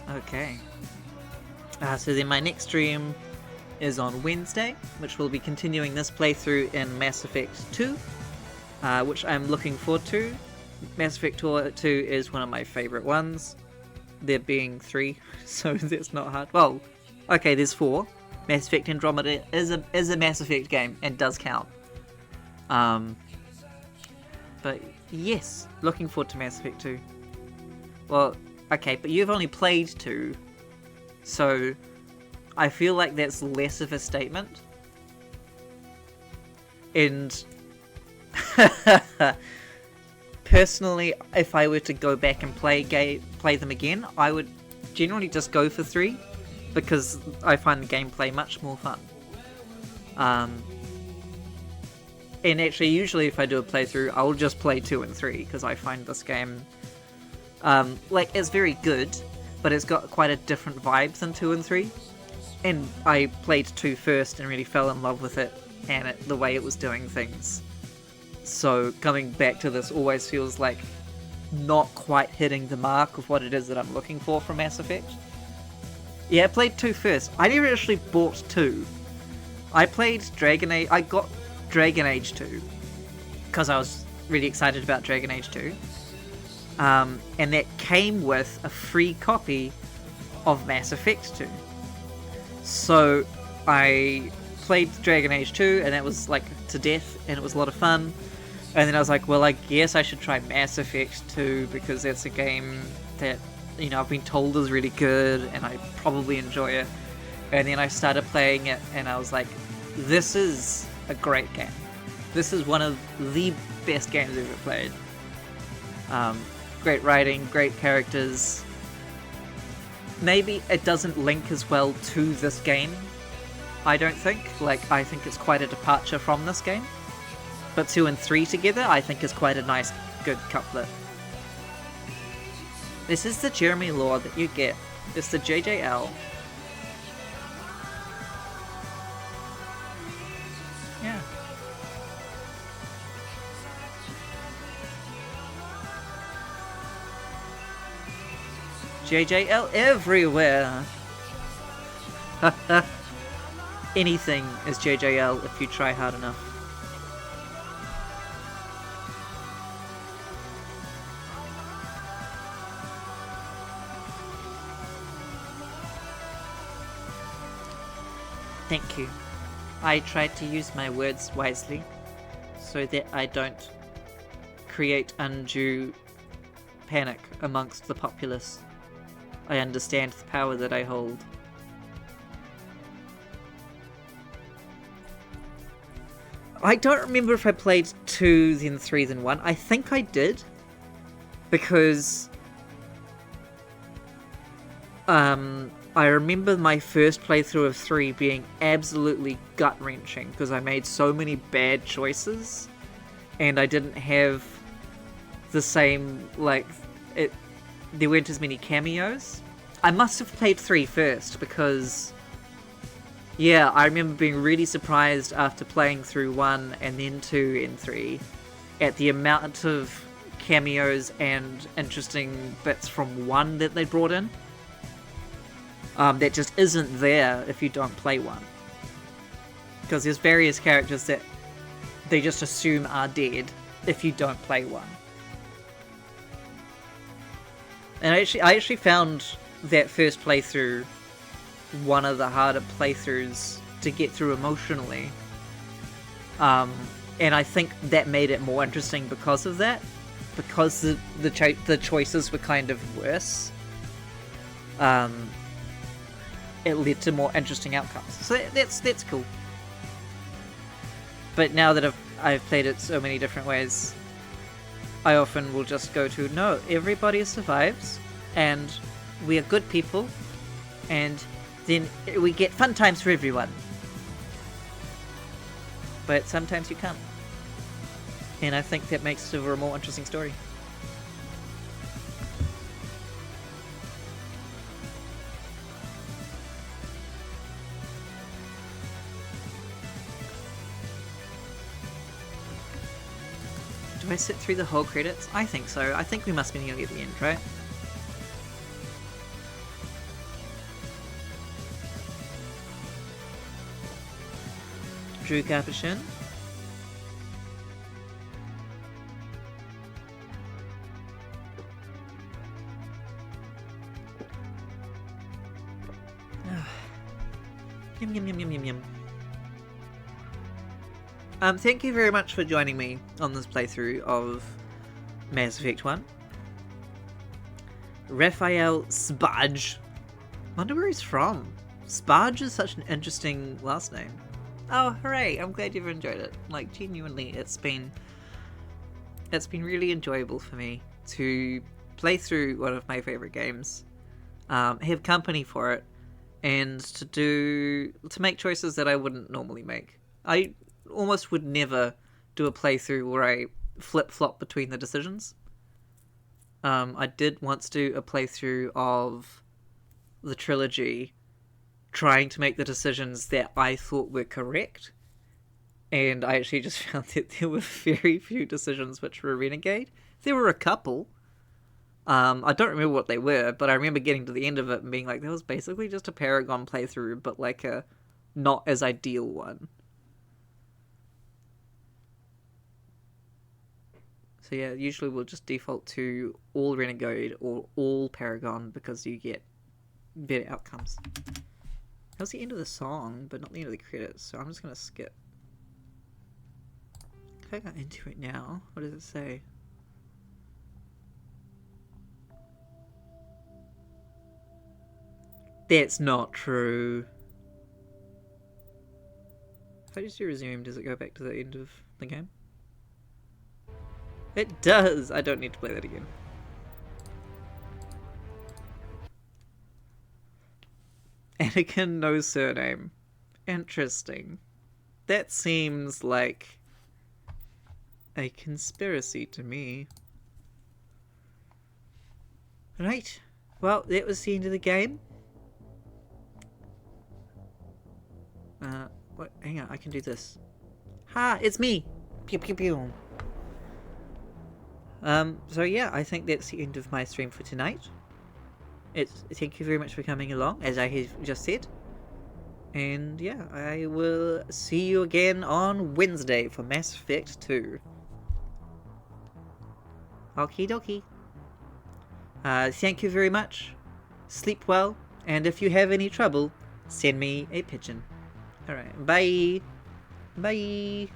Okay. So then my next stream is on Wednesday, which will be continuing this playthrough in Mass Effect 2, which I'm looking forward to. Mass Effect 2 is one of my favourite ones. There being 3, so that's not hard. Well, okay, there's 4. Mass Effect Andromeda is a Mass Effect game and does count. But yes, looking forward to Mass Effect 2. Well, okay, but you've only played 2, so I feel like that's less of a statement. And personally, if I were to go back and play them again, I would generally just go for 3, because I find the gameplay much more fun. And actually, usually if I do a playthrough, I'll just play 2 and 3, because I find this game, it's very good, but it's got quite a different vibe than 2 and 3. And I played 2 first and really fell in love with it, and the way it was doing things. So coming back to this always feels like not quite hitting the mark of what it is that I'm looking for from Mass Effect. Yeah, I played 2 first. I never actually bought 2. I played Dragon Age. I got Dragon Age 2 because I was really excited about Dragon Age 2. And that came with a free copy of Mass Effect 2. So I played Dragon Age 2, and that was like to death, and it was a lot of fun. And then I was like, well, I guess I should try Mass Effect 2, because that's a game that, you know, I've been told is really good, and I probably enjoy it. And then I started playing it, and I was like, this is a great game. This is one of the best games I've ever played. Great writing, great characters. Maybe it doesn't link as well to this game, I don't think. I think it's quite a departure from this game. But 2 and 3 together, I think, is quite a nice, good couplet. This is the Jeremy lore that you get. It's the JJL. Yeah. JJL everywhere! Anything is JJL if you try hard enough. Thank you. I try to use my words wisely, so that I don't create undue panic amongst the populace. I understand the power that I hold. I don't remember if I played 2, then 3, then 1. I think I did, because I remember my first playthrough of 3 being absolutely gut-wrenching, because I made so many bad choices, and I didn't have the same, like, there weren't as many cameos. I must have played 3 first, because, yeah, I remember being really surprised after playing through 1 and then 2 and 3 at the amount of cameos and interesting bits from 1 that they brought in. That just isn't there if you don't play 1. Because there's various characters that they just assume are dead if you don't play 1. And I actually found that first playthrough one of the harder playthroughs to get through emotionally. And I think that made it more interesting because of that. Because the choices were kind of worse. It led to more interesting outcomes. So that's cool. But now that I've played it so many different ways, I often will just go to, no, everybody survives, and we are good people, and then we get fun times for everyone. But sometimes you can't. And I think that makes it a more interesting story. Do I sit through the whole credits? I think so. I think we must be nearly at the end, right? Drew Capuchin. Yum yum yum yum yum yum. Thank you very much for joining me on this playthrough of Mass Effect 1. Raphael Sparge. Wonder where he's from. Sparge is such an interesting last name. Oh, hooray! I'm glad you've enjoyed it. Like, genuinely, it's been really enjoyable for me to play through one of my favorite games, have company for it, and to make choices that I wouldn't normally make. I almost would never do a playthrough where I flip-flop between the decisions. I did once do a playthrough of the trilogy trying to make the decisions that I thought were correct, and I actually just found that there were very few decisions which were renegade. There were a couple. I don't remember what they were, but I remember getting to the end of it and being like, that was basically just a Paragon playthrough, but like a not as ideal one. So yeah, usually we'll just default to all Renegade or all Paragon because you get better outcomes. That was the end of the song, but not the end of the credits, so I'm just going to skip. If I got into it now, what does it say? That's not true. If I just do resume, does it go back to the end of the game? It does! I don't need to play that again. Anakin, no surname. Interesting. That seems like a conspiracy to me. Right. Well, that was the end of the game. What? Hang on, I can do this. Ha! It's me! Pew pew pew. So yeah, I think that's the end of my stream for tonight. Thank you very much for coming along, as I have just said. And yeah, I will see you again on Wednesday for Mass Effect 2. Okie dokie. Thank you very much. Sleep well, and if you have any trouble, send me a pigeon. Alright, bye! Bye!